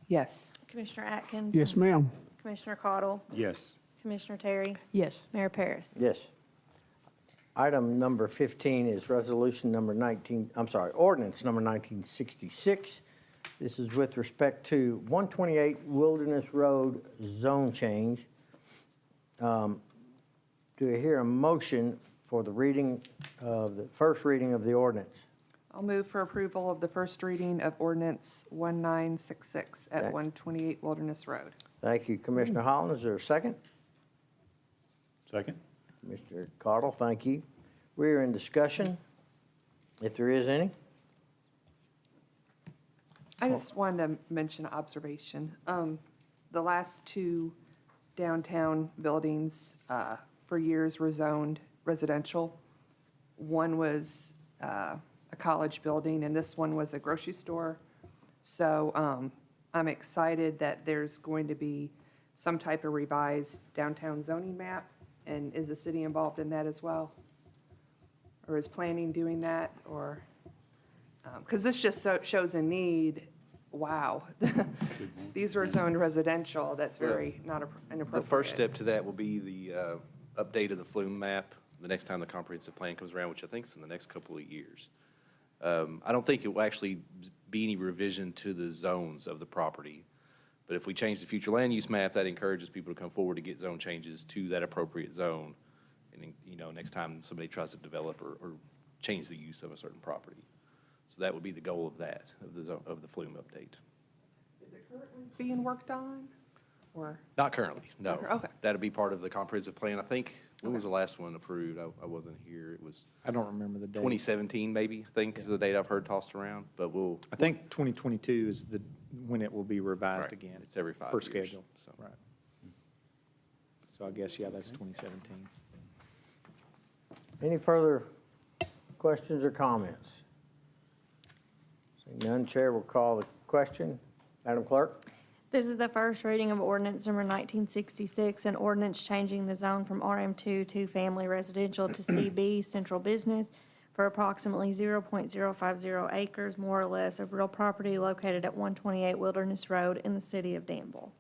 Yes. Commissioner Atkins? Yes, ma'am. Commissioner Cottle? Yes. Commissioner Terry? Yes. Mayor Paris? Yes. Item number 15 is ordinance number 1966. This is with respect to 128 Wilderness Road zone change. Do I hear a motion for the first reading of the ordinance? I'll move for approval of the first reading of ordinance 1966 at Okay. 128 Wilderness Road. Thank you, Commissioner Holland. Is there a second? Second? Mr. Cottle, thank you. We are in discussion, if there is any. I just wanted to mention an observation. The last two downtown buildings for years were zoned residential. One was a college building, and this one was a grocery store. So I'm excited that there's going to be some type of revised downtown zoning map. And is the city involved in that as well? Or is planning doing that, or? Because this just shows a need, wow. These were zoned residential, that's very not inappropriate. The first step to that will be the update of the flume map the next time the comprehensive plan comes around, which I think is in the next couple of years. I don't think it will actually be any revision to the zones of the property. But if we change the future land use map, that encourages people to come forward to get zone changes to that appropriate zone. And, you know, next time somebody tries to develop or change the use of a certain property. So that would be the goal of that, of the flume update. Is it currently being worked on, or? Not currently, no. Okay. That'll be part of the comprehensive plan. I think, when was the last one approved? I wasn't here. It was I don't remember the date. 2017, maybe, I think is the date I've heard tossed around, but we'll. I think 2022 is when it will be revised Right. again. It's every 5 Per years. schedule. So. Right. So I guess, yeah, that's 2017. Any further questions or comments? Seeing none, Chair will call the question. Madam Clerk? This is the first reading of ordinance number 1966, an ordinance changing the zone from RM2 two-family residential to CB Central Business for approximately 0.050 acres, more or less, of real property located at 128 Wilderness Road in the city of Danville.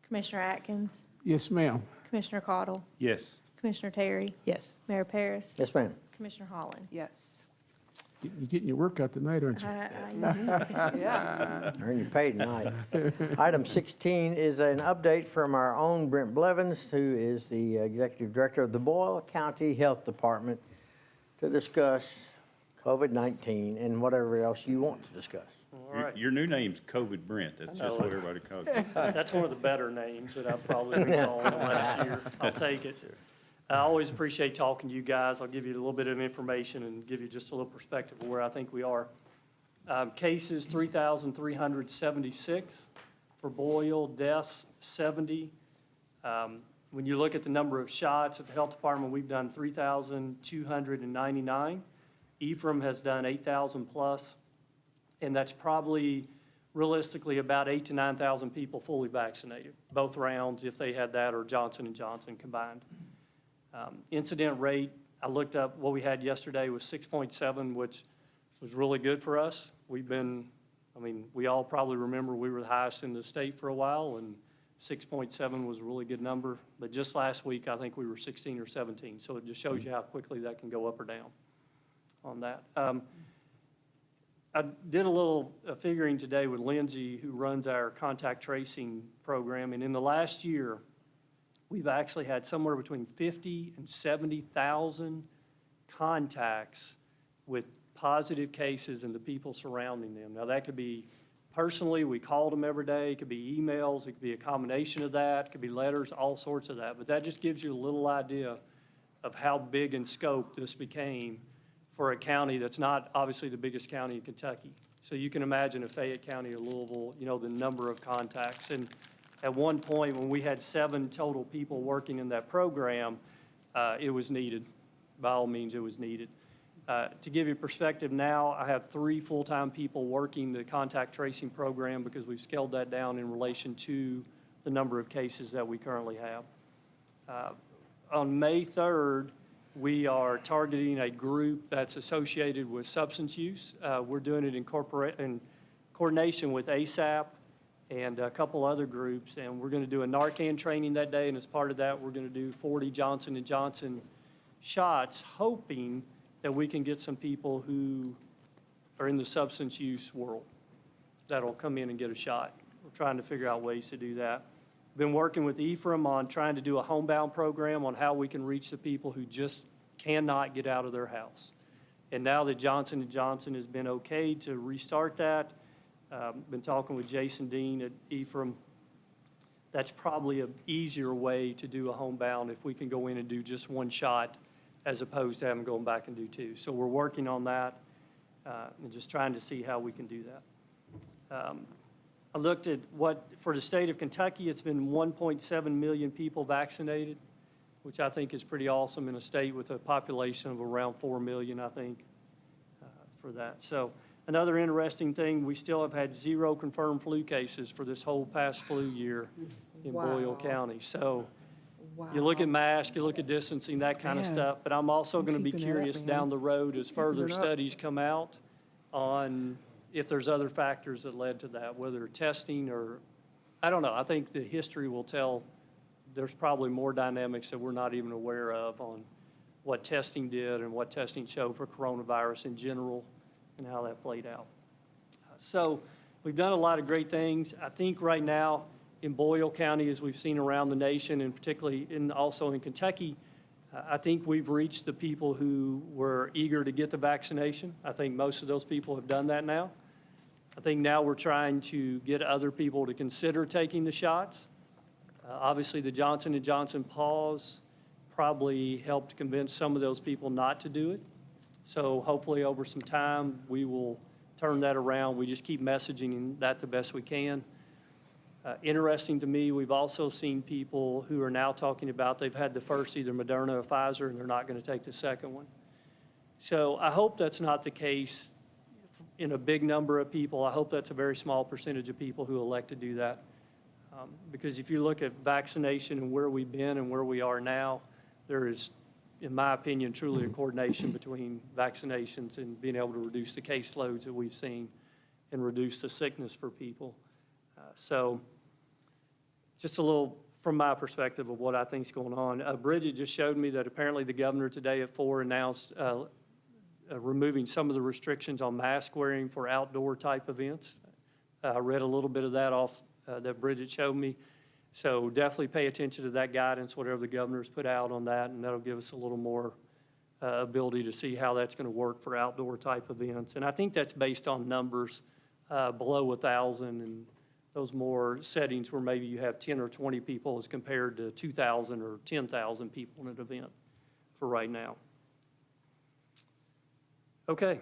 Commissioner Atkins? Yes, ma'am. Commissioner Cottle? Yes. Commissioner Terry? Yes. Mayor Paris? Yes, ma'am. Commissioner Holland? Yes. You're getting your workout tonight, aren't you? Yeah. Earn your pay tonight. Item 16 is an update from our own Brent Blevins, who is the Executive Director of the Boyle County Health Department, to discuss COVID-19 and whatever else you want to discuss. All right. Your new name's COVID Brent. That's just what everybody calls you. That's one of the better names that I've probably recalled in the last year. I'll take it. I always appreciate talking to you guys. I'll give you a little bit of information and give you just a little perspective of where I think we are. Cases, 3,376 for Boyle, deaths, 70. When you look at the number of shots at the health department, we've done 3,299. Ephraim has done 8,000 plus, and that's probably realistically about 8,000 to 9,000 people fully vaccinated, both rounds, if they had that, or Johnson & Johnson combined. Incident rate, I looked up what we had yesterday was 6.7, which was really good for us. We've been, we all probably remember we were the highest in the state for a while, and 6.7 was a really good number. But just last week, I think we were 16 or 17. So it just shows you how quickly that can go up or down on that. I did a little figuring today with Lindsay, who runs our contact tracing program. And in the last year, we've actually had somewhere between 50 and 70,000 contacts with positive cases and the people surrounding them. Now, that could be personally, we called them every day, it could be emails, it could be a combination of that, it could be letters, all sorts of that. But that just gives you a little idea of how big in scope this became for a county that's not obviously the biggest county in Kentucky. So you can imagine if Fayette County or Louisville, you know, the number of contacts. And at one point, when we had 7 total people working in that program, it was needed. By all means, it was needed. To give you perspective now, I have 3 full-time people working the contact tracing program because we've scaled that down in relation to the number of cases that we currently have. On May 3rd, we are targeting a group that's associated with substance use. We're doing it in coordination with ASAP and a couple other groups, and we're going to do a Narcan training that day, and as part of that, we're going to do 40 Johnson & Johnson shots, hoping that we can get some people who are in the substance use world that'll come in and get a shot. We're trying to figure out ways to do that. Been working with Ephraim on trying to do a homebound program on how we can reach the people who just cannot get out of their house. And now that Johnson & Johnson has been okay to restart that, been talking with Jason Dean at Ephraim, that's probably an easier way to do a homebound if we can go in and do just 1 shot as opposed to having going back and do 2. So we're working on that and just trying to see how we can do that. I looked at for the state of Kentucky, it's been 1.7 million people vaccinated, which I think is pretty awesome in a state with a population of around 4 million, I think, for that. So another interesting thing, we still have had 0 confirmed flu cases for this whole past flu year in Boyle County. So you look at masks, you look at distancing, that kind of stuff, but I'm also going to be curious down the road as further studies come out on if there's other factors that led to that, whether testing or, I don't know. I think the history will tell there's probably more dynamics that we're not even aware of on what testing did and what testing showed for coronavirus in general and how that played out. So we've done a lot of great things. I think right now in Boyle County, as we've seen around the nation, and particularly also in Kentucky, I think we've reached the people who were eager to get the vaccination. I think most of those people have done that now. I think now we're trying to get other people to consider taking the shots. Obviously, the Johnson & Johnson pause probably helped convince some of those people not to do it. So hopefully over some time, we will turn that around. We just keep messaging that the best we can. Interesting to me, we've also seen people who are now talking about they've had the first either Moderna or Pfizer and they're not going to take the second one. So I hope that's not the case in a big number of people. I hope that's a very small percentage of people who elect to do that. Because if you look at vaccination and where we've been and where we are now, there is, in my opinion, truly a coordination between vaccinations and being able to reduce the caseloads that we've seen and reduce the sickness for people. So just a little from my perspective of what I think is going on. Bridget just showed me that apparently the governor today at 4 announced removing some of the restrictions on mask wearing for outdoor type events. I read a little bit of that off that Bridget showed me. So definitely pay attention to that guidance, whatever the governor's put out on that, and that'll give us a little more ability to see how that's going to work for outdoor type events. And I think that's based on numbers below 1,000 and those more settings where maybe you have 10 or 20 people as compared to 2,000 or 10,000 people in an event for right now. Okay,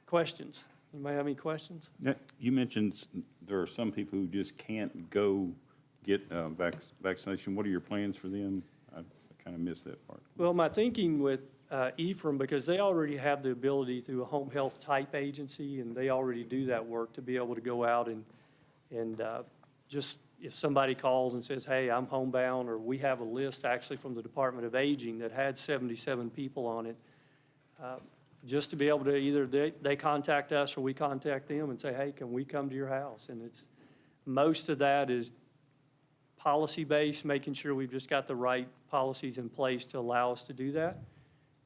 questions? Anybody have any questions? Yeah, you mentioned there are some people who just can't go get vaccination. What are your plans for them? I kind of missed that part. Well, my thinking with Ephraim, because they already have the ability through a home health type agency, and they already do that work to be able to go out and just if somebody calls and says, hey, I'm homebound, or we have a list actually from the Department of Aging that had 77 people on it, just to be able to either they contact us or we contact them and say, hey, can we come to your house? And it's most of that is policy-based, making sure we've just got the right policies in place to allow us to do that.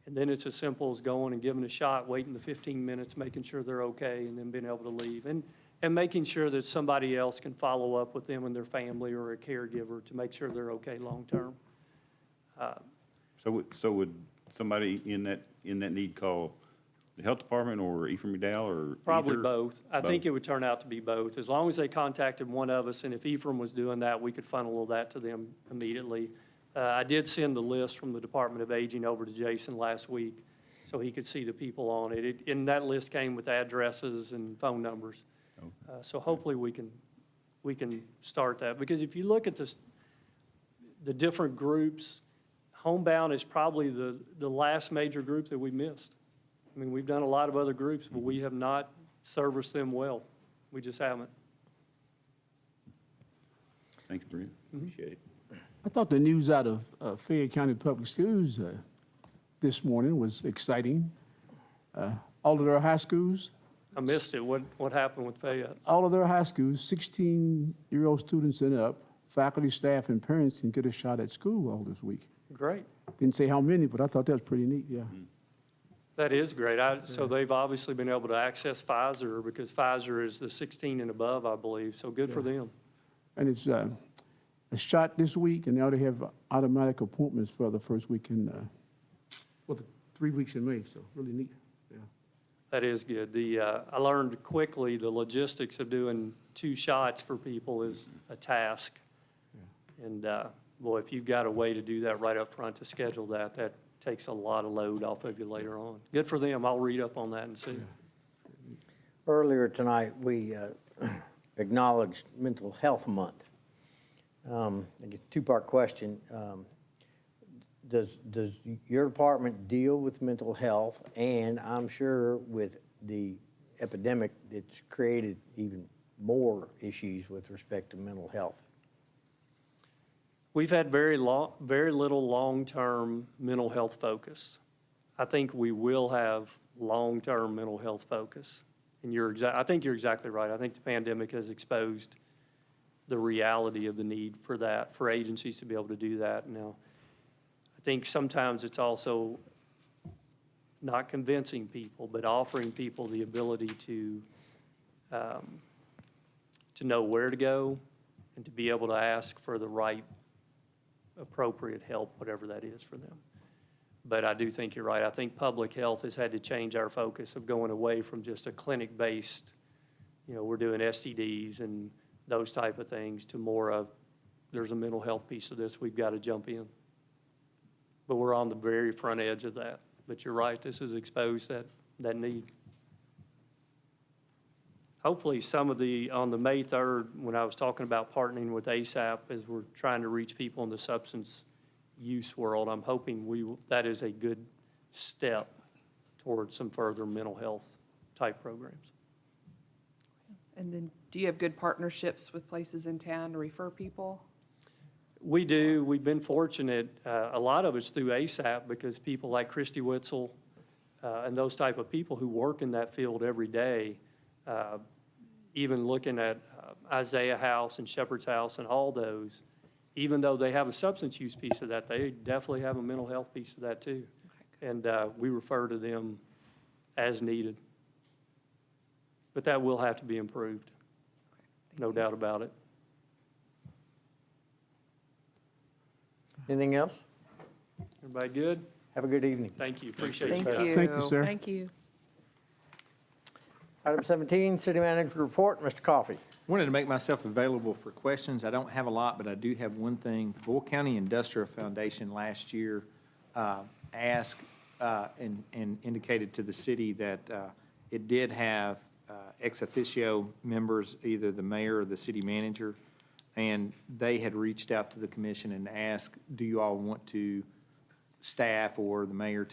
And then it's as simple as going and giving a shot, waiting the 15 minutes, making sure they're okay, and then being able to leave. And and making sure that somebody else can follow up with them and their family or a caregiver to make sure they're okay long-term. So would somebody in that need call the health department or Ephraim McDowell or Probably either? both. I think Both. it would turn out to be both. As long as they contacted one of us, and if Ephraim was doing that, we could funnel that to them immediately. I did send the list from the Department of Aging over to Jason last week, so he could see the people on it. And that list came with addresses and phone numbers. So hopefully we can start that. Because if you look at the different groups, Homebound is probably the last major group that we missed. I mean, we've done a lot of other groups, but we have not serviced them well. We just haven't. Thanks, Brent. Appreciate it. I thought the news out of Fayette County Public Schools this morning was exciting. All of their high schools, I missed it. What happened with Fayette? all of their high schools, 16-year-old students and up, faculty, staff, and parents can get a shot at school all this week. Great. Didn't say how many, but I thought that was pretty neat, yeah. That is great. So they've obviously been able to access Pfizer because Pfizer is the 16 and above, I believe. So good for them. And it's a shot this week, and now they have automatic appointments for the first week in, the 3 weeks in May, so really neat, yeah. That is good. I learned quickly the logistics of doing 2 shots for people is a task. And, boy, if you've got a way to do that right up front to schedule that, that takes a lot of load off of you later on. Good for them. I'll read up on that and see. Earlier tonight, we acknowledged Mental Health Month. I guess two-part question. Does your department deal with mental health? And I'm sure with the epidemic, it's created even more issues with respect to mental health. We've had very little long-term mental health focus. I think we will have long-term mental health focus. And I think you're exactly right. I think the pandemic has exposed the reality of the need for that, for agencies to be able to do that. Now, I think sometimes it's also not convincing people, but offering people the ability to know where to go and to be able to ask for the right appropriate help, whatever that is for them. But I do think you're right. I think public health has had to change our focus of going away from just a clinic-based, we're doing STDs and those type of things, to more of, there's a mental health piece of this, we've got to jump in. But we're on the very front edge of that. But you're right, this has exposed that need. Hopefully some of on the May 3rd, when I was talking about partnering with ASAP, as we're trying to reach people in the substance use world, I'm hoping that is a good step towards some further mental health type programs. And then, do you have good partnerships with places in town to refer people? We do. We've been fortunate. A lot of it's through ASAP because people like Christy Witzel and those type of people who work in that field every day, even looking at Isaiah House and Shepherd's House and all those, even though they have a substance use piece of that, they definitely have a mental health piece of that too. And we refer to them as needed. But that will have to be improved, no doubt about it. Anything else? Everybody good? Have a good evening. Thank you. Appreciate Thank you. you. Thank you, sir. Thank you. Item 17, City Manager Report, Mr. Coffey. Wanted to make myself available for questions. I don't have a lot, but I do have one thing. The Bull County Industrial Foundation last year asked and indicated to the city that it did have ex officio members, either the mayor or the city manager, and they had reached out to the commission and asked, do you all want to staff or the mayor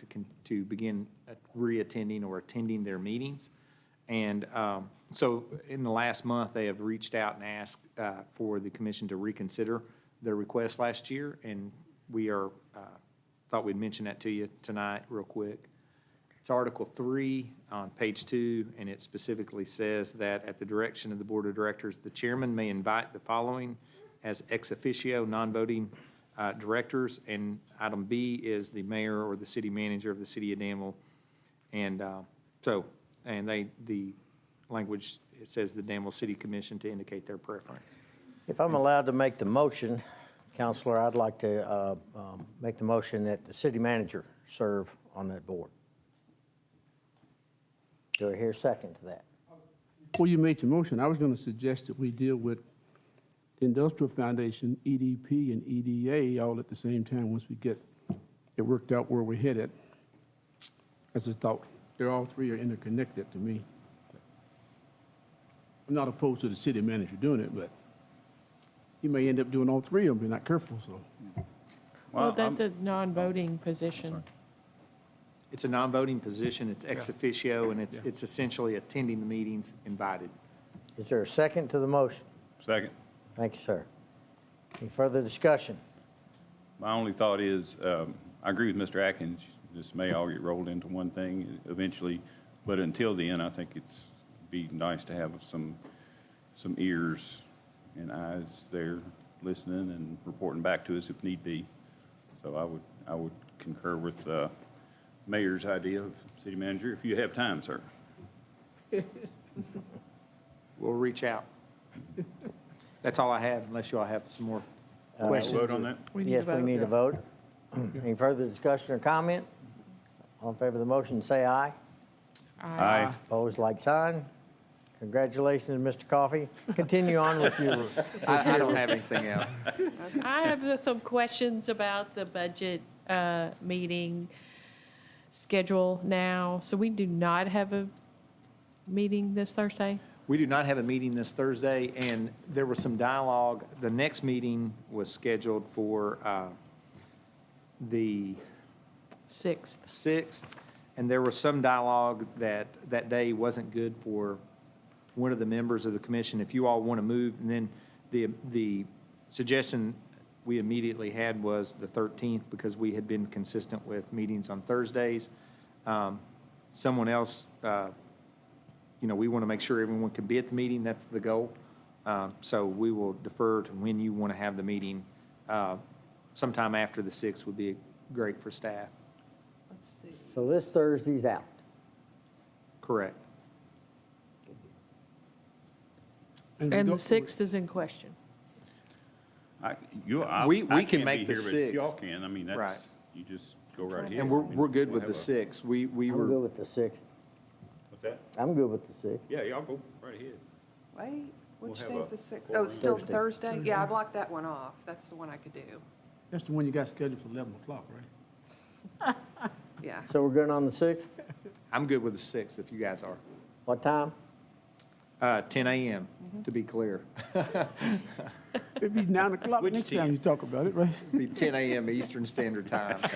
to begin re-attending or attending their meetings? And so in the last month, they have reached out and asked for the commission to reconsider their request last year, and we thought we'd mention that to you tonight real quick. It's Article 3 on page 2, and it specifically says that at the direction of the Board of Directors, the chairman may invite the following as ex officio, non-voting directors, and item B is the mayor or the city manager of the city of Danville. And the language, it says the Danville City Commission to indicate their preference. If I'm allowed to make the motion, Counselor, I'd like to make the motion that the city manager serve on that board. Do I hear a second to that? Before you made your motion, I was going to suggest that we deal with the Industrial Foundation, EDP, and EDA all at the same time once we get it worked out where we're headed. As a thought, they're all three are interconnected to me. I'm not opposed to the city manager doing it, but he may end up doing all three of them if you're not careful, so. Well, that's a non-voting position. It's a non-voting position, it's ex officio, and it's essentially attending the meetings invited. Is there a second to the motion? Second. Thank you, sir. Any further discussion? My only thought is, I agree with Mr. Atkins, this may all get rolled into one thing eventually, but until then, I think it's be nice to have some ears and eyes there listening and reporting back to us if need be. So I would concur with Mayor's idea of city manager, if you have time, sir. We'll reach out. That's all I have, unless you all have some more Uh, questions. Vote on that? We need Yes, to we vote. need a vote. Any further discussion or comment? All in favor of the motion, say aye. Aye. Opposed, like sign. Congratulations, Mr. Coffey. Continue on with your, I don't have anything else. I have some questions about the budget meeting schedule now. So we do not have a meeting this Thursday? We do not have a meeting this Thursday, and there was some dialogue. The next meeting was scheduled for the 6th. 6th, and there was some dialogue that that day wasn't good for one of the members of the commission. If you all want to move, and then the suggestion we immediately had was the 13th, because we had been consistent with meetings on Thursdays. Someone else, we want to make sure everyone can be at the meeting. That's the goal. So we will defer to when you want to have the meeting. Sometime after the 6th would be great for staff. so this Thursday's out. Correct. And the 6th is in question. We I can can't make be the here, but if y'all 6th. can, I mean, Right. that's, you just go right ahead. And I mean, we're good we'll with the have a- 6th. We I'm good were, with the 6th. What's that? I'm good with the 6th. Yeah, y'all go right ahead. Wait, which have day's a the 6th? full Oh, it's still Thursday. Thursday? Yeah, I blocked that one off. That's the one I could do. That's the one you got scheduled for 11 o'clock, right? Yeah. So we're good on the 6th? I'm good with the 6th if you guys are. What time? 10 a.m., to be clear. It'd be 9 o'clock Which next 10? time you talk about it, right? Be 10 a.m. Eastern Standard Time. It's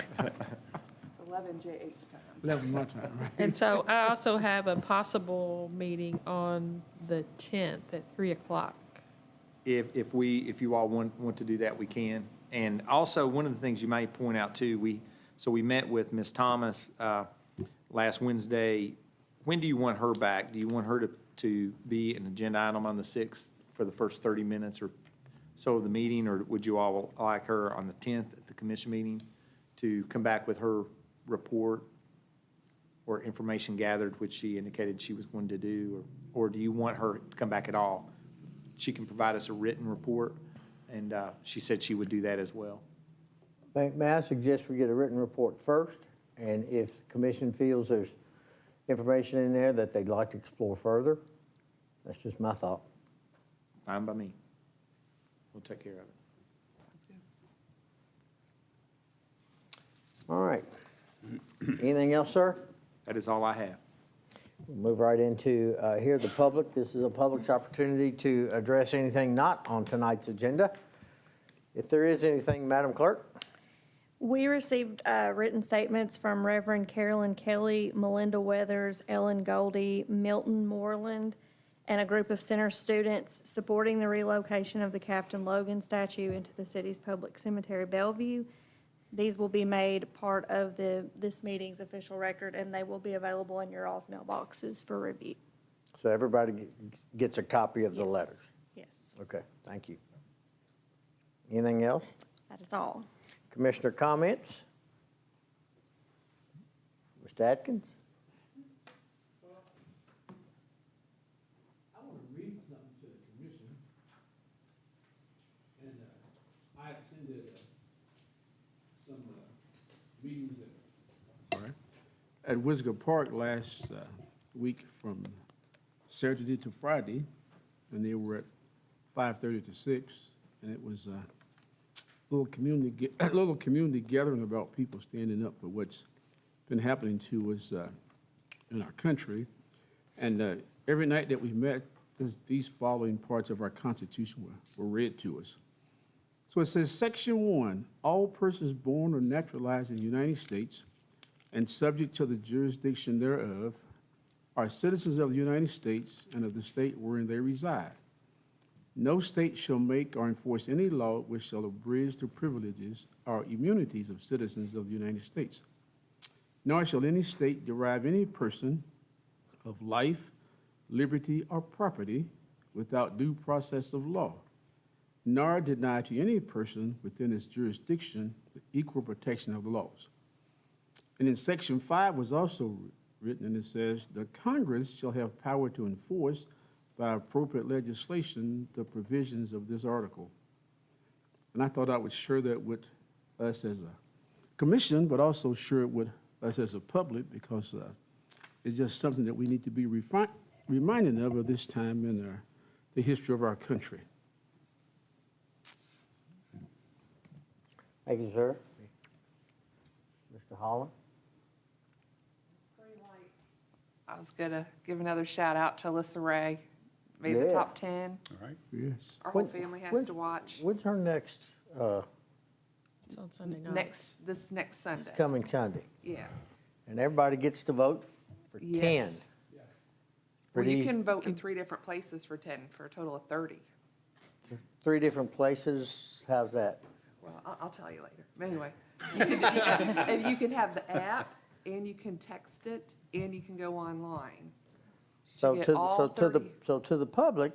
11 JH time. 11 my time, right? And so I also have a possible meeting on the 10th at 3 o'clock. If you all want to do that, we can. And also, one of the things you may point out too, we met with Ms. Thomas last Wednesday. When do you want her back? Do you want her to be an agenda item on the 6th for the first 30 minutes or so of the meeting? Or would you all like her on the 10th at the commission meeting to come back with her report or information gathered, which she indicated she was going to do? Or do you want her to come back at all? She can provide us a written report, and she said she would do that as well. May I suggest we get a written report first? And if the commission feels there's information in there that they'd like to explore further, that's just my thought. Fine by me. We'll take care of it. All right. Anything else, sir? That is all I have. We'll move right into hear the public. This is a public's opportunity to address anything not on tonight's agenda. If there is anything, Madam Clerk? We received written statements from Reverend Carolyn Kelly, Melinda Weathers, Ellen Goldie, Milton Moreland, and a group of center students supporting the relocation of the Captain Logan statue into the city's public cemetery, Bellevue. These will be made part of this meeting's official record, and they will be available in your all's mailboxes for review. So everybody gets a copy of the Yes. letters. Yes, Okay, thank you. Anything else? that is all. Commissioner comments? Mr. Atkins? at Whisker Park last week from Saturday to Friday, and they were at 5:30 to 6, and it was a little community gathering about people standing up for what's been happening to us in our country. And every night that we met, these following parts of our Constitution were read to us. So it says, Section 1, all persons born or naturalized in the United States and subject to the jurisdiction thereof are citizens of the United States and of the state wherein they reside. No state shall make or enforce any law which shall abridge the privileges or immunities of citizens of the United States. Nor shall any state derive any person of life, liberty, or property without due process of law, nor deny to any person within its jurisdiction the equal protection of the laws. And in Section 5 was also written, and it says, the Congress shall have power to enforce by appropriate legislation the provisions of this article. And I thought I would share that with us as a commission, but also share it with us as a public, because it's just something that we need to be reminded of this time in the history of our country. Thank you, sir. Mr. Holland? I was gonna give another shout out to Alyssa Ray, made the Yeah. top 10. All right. Yes. Our whole When- family has when- to watch When's her next, It's on Sunday night. this next Sunday. coming Sunday? Yeah. And everybody gets to vote for 10. Yes. Well, Pretty you easy. can vote in 3 different places for 10, for a total of 30. 3 different places, how's that? Well, I'll tell you later. But anyway, you can have the app, and you can text it, and you can go online. So get to, all so to the, 30. so to the public,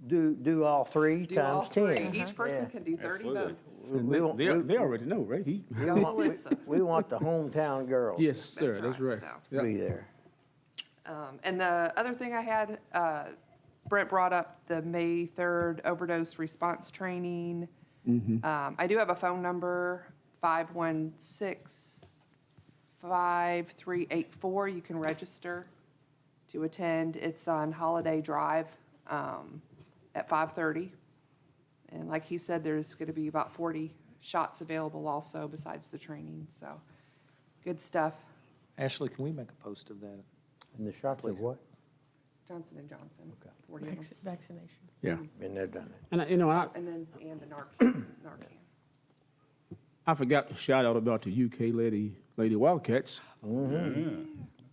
do all 3 Do all times 3. 10. Each person Yeah. can do 30 Absolutely. votes. We want- They already know, right? we want- Alyssa. we want the hometown girls Yes, sir, that's right. so. to be there. And the other thing I had, Brent brought up the May 3rd overdose response training. I do have a phone number, 516-5384. You can register to attend. It's on Holiday Drive at 5:30. And like he said, there's going to be about 40 shots available also besides the training, so good stuff. Ashley, can we make a post of that? And the shots of what? Johnson & Johnson, 40 of them. Vaccination. Yeah. Been there, done it. And, and And the Narcan. I forgot to shout out about the UK Lady Wildcats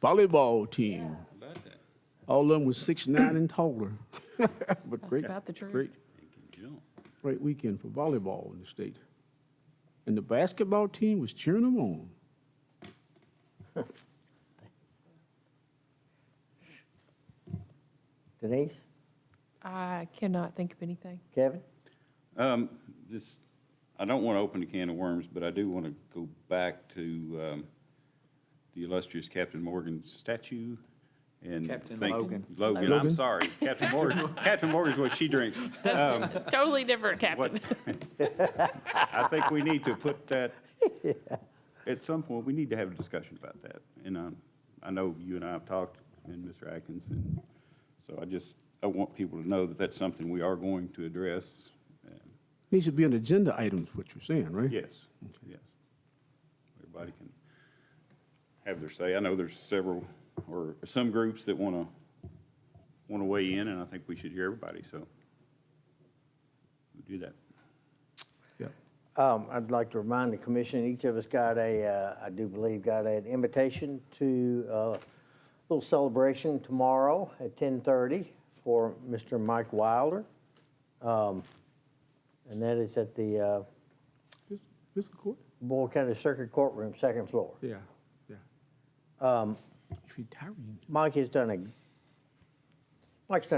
volleyball team. About that. All of them was 6'9" and taller. But great, About the truth. great, You don't. great weekend for volleyball in the state. And the basketball team was cheering them on. Denise? I cannot think of anything. Kevin? This, I don't want to open a can of worms, but I do want to go back to the illustrious Captain Morgan's statue and Captain thank- Logan. Logan, I'm Logan? sorry. Captain Morgan, Captain Morgan's what she drinks. Totally different, Captain. What, I think we need to put that, at some point, we need to have a discussion about that. And I know you and I have talked, and Mr. Atkins, and so I want people to know that that's something we are going to address. Needs to be an agenda item, is what you're saying, right? Yes, yes. Everybody can have their say. I know there's several, or some groups that want to weigh in, and I think we should hear everybody, so we'll do that. Yeah. I'd like to remind the commission, each of us got I do believe, got an invitation to a little celebration tomorrow at 10:30 for Mr. Mike Wilder. And that is at the This court? Boyle County Circuit Courtroom, second floor. Yeah, yeah. If you're retiring. Mike's done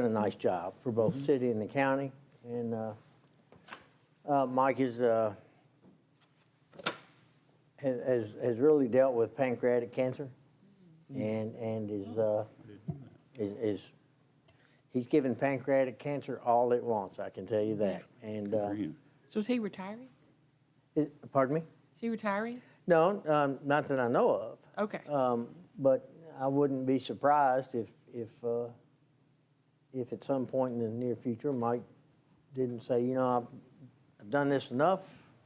a nice job for both the city and the county. And Mike has really dealt with pancreatic cancer and he's given pancreatic cancer all it wants, I can tell you that. And, Good for him. So is he retiring? pardon me? Is he retiring? No, not that I know of. Okay. But I wouldn't be surprised if at some point in the near future, Mike didn't say, you know, I've done this enough.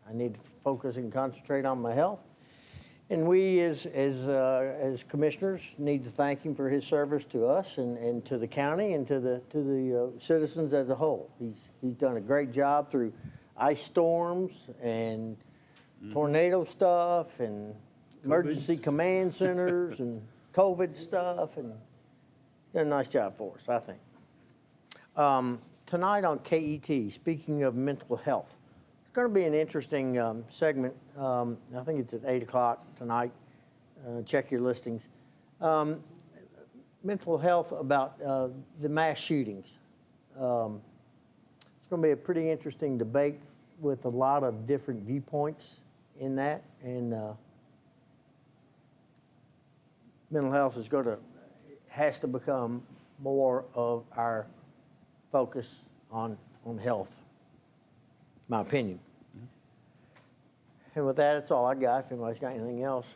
I need to focus and concentrate on my health. And we, as commissioners, need to thank him for his service to us and to the county and to the citizens as a whole. He's done a great job through ice storms and tornado stuff and emergency command centers and COVID stuff, and done a nice job for us, I think. Tonight on KET, speaking of mental health, it's going to be an interesting segment. I think it's at 8 o'clock tonight. Check your listings. Mental health about the mass shootings. It's going to be a pretty interesting debate with a lot of different viewpoints in that, and mental health has to become more of our focus on health, my opinion. And with that, that's all I got. If anybody's got anything else.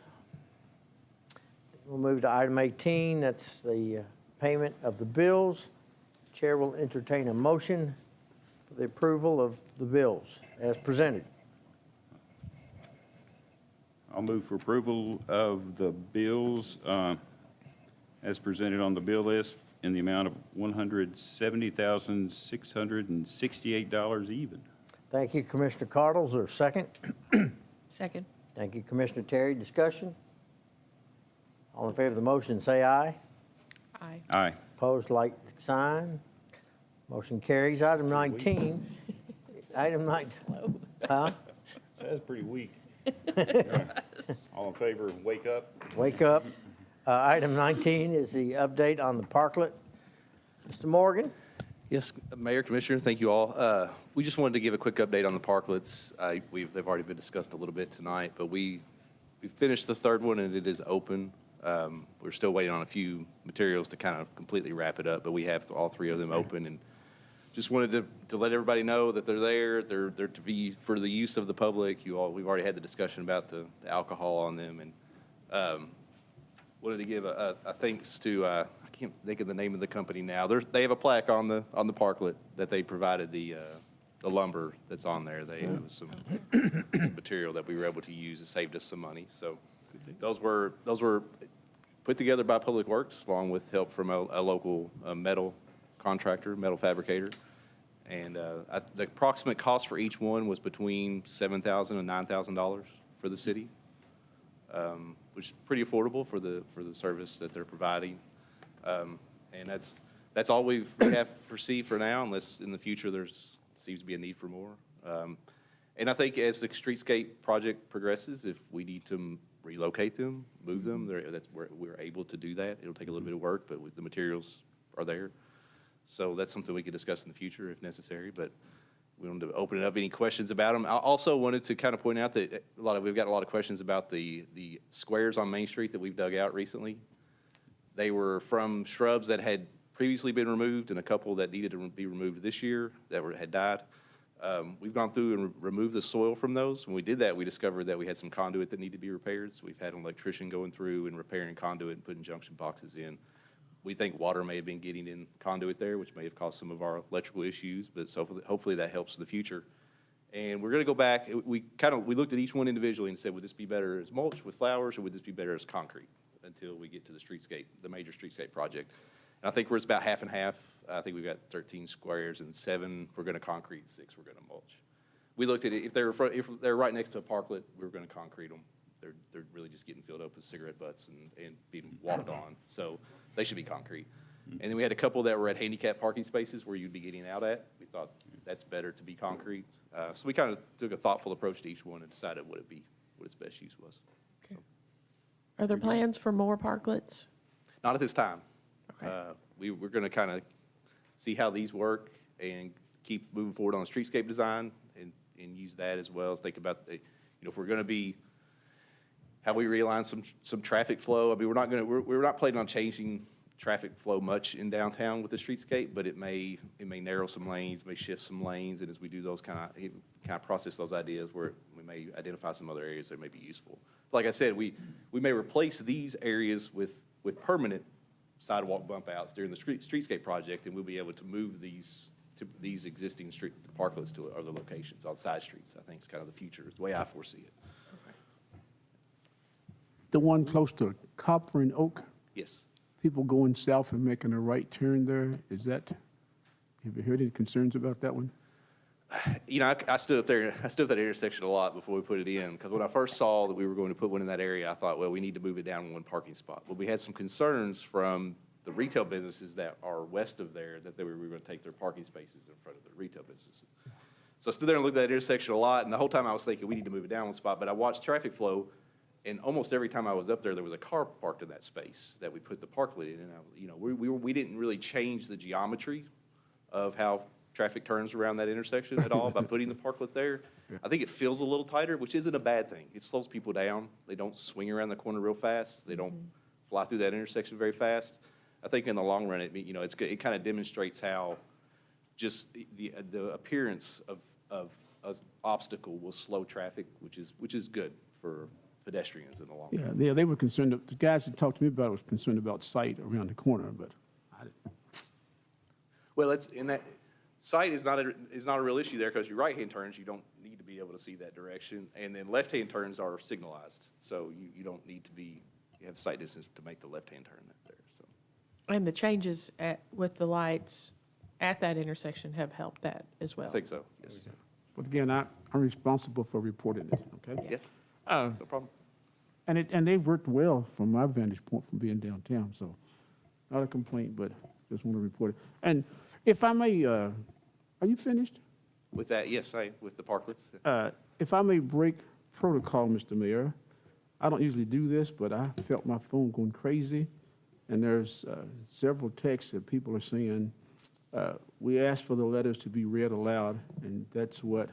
We'll move to item 18. That's the payment of the bills. Chair will entertain a motion for the approval of the bills as presented. I'll move for approval of the bills as presented on the bill list in the amount of $170,668 even. Thank you, Commissioner Cardles. Or second? Second. Thank you, Commissioner Terry. Discussion? All in favor of the motion, say aye. Aye. Aye. Opposed, like sign. Motion carries. Item 19. Item 19. Huh? That's pretty weak. All in favor, wake up. Wake up. Item 19 is the update on the parklet. Mr. Morgan? Yes, Mayor, Commissioner, thank you all. We just wanted to give a quick update on the parklets. They've already been discussed a little bit tonight, but we finished the third one and it is open. We're still waiting on a few materials to kind of completely wrap it up, but we have all three of them open, and just wanted to let everybody know that they're there. They're to be for the use of the public. We've already had the discussion about the alcohol on them, and wanted to give a thanks to I can't think of the name of the company now. They have a plaque on the parklet that they provided the lumber that's on there. It was some material that we were able to use. It saved us some money. So those were put together by Public Works along with help from a local metal contractor, metal fabricator. And the approximate cost for each one was between $7,000 and $9,000 for the city, which is pretty affordable for the service that they're providing. And that's all we have to foresee for now, unless in the future seems to be a need for more. And I think as the streetscape project progresses, if we need to relocate them, move them, that's where we're able to do that. It'll take a little bit of work, but the materials are there. So that's something we could discuss in the future if necessary, but we wanted to open it up. Any questions about them? I also wanted to kind of point out that we've got a lot of questions about the squares on Main Street that we've dug out recently. They were from shrubs that had previously been removed and a couple that needed to be removed this year that had died. We've gone through and removed the soil from those. When we did that, we discovered that we had some conduit that needed to be repaired. So we've had an electrician going through and repairing conduit and putting junction boxes in. We think water may have been getting in conduit there, which may have caused some of our electrical issues, but so hopefully that helps in the future. And we're going to go back. We looked at each one individually and said, would this be better as mulch with flowers, or would this be better as concrete until we get to the major streetscape project? And I think it's about half and half. I think we've got 13 squares and 7 we're going to concrete, 6 we're going to mulch. We looked at it. If they're right next to a parklet, we were going to concrete them. They're really just getting filled up with cigarette butts and being walked on. So they should be concrete. And then we had a couple that were at handicap parking spaces where you'd be getting out at. We thought that's better to be concrete. So we kind of took a thoughtful approach to each one and decided what its best use was. Okay. Are there plans for more parklets? Not at this time. Okay. We're going to kind of see how these work and keep moving forward on the streetscape design and use that as well as think about if we're going to be how we realign some traffic flow. I mean, we're not planning on changing traffic flow much in downtown with the streetscape, but it may narrow some lanes, may shift some lanes, and as we do those kind of process those ideas, where we may identify some other areas that may be useful. Like I said, we may replace these areas with permanent sidewalk bump outs during the streetscape project, and we'll be able to move these existing street parklets to other locations on side streets. I think it's kind of the future, is the way I foresee it. The one close to Copper and Oak, Yes. people going south and making a right turn there, have you heard any concerns about that one? You know, I stood up there, I stood at that intersection a lot before we put it in, because when I first saw that we were going to put one in that area, I thought, well, we need to move it down one parking spot. But we had some concerns from the retail businesses that are west of there, that we were going to take their parking spaces in front of the retail businesses. So I stood there and looked at that intersection a lot, and the whole time I was thinking, we need to move it down one spot, but I watched traffic flow, and almost every time I was up there, there was a car parked in that space that we put the parklet in, and we didn't really change the geometry of how traffic turns around that intersection at all by putting the parklet there. I think it feels a little tighter, which isn't a bad thing. It slows people down. They don't swing around the corner real fast. They don't fly through that intersection very fast. I think in the long run, it kind of demonstrates how just the appearance of an obstacle will slow traffic, which is good for pedestrians in the long run. Yeah, they were concerned, the guys that talked to me about it was concerned about sight around the corner, but I didn't. Well, sight is not a real issue there, because your right-hand turns, you don't need to be able to see that direction. And then left-hand turns are signalized, so you don't need to you have sight distance to make the left-hand turn there, so. And the changes with the lights at that intersection have helped that as well. I think so, yes. But again, I'm responsible for reporting this, okay? Yeah, no problem. And they've worked well from my vantage point from being downtown, so not a complaint, but just want to report it. And if I may, are you finished? With that, yes, with the parklets. If I may break protocol, Mr. Mayor, I don't usually do this, but I felt my phone going crazy, and there's several texts that people are saying, we asked for the letters to be read aloud, and that's what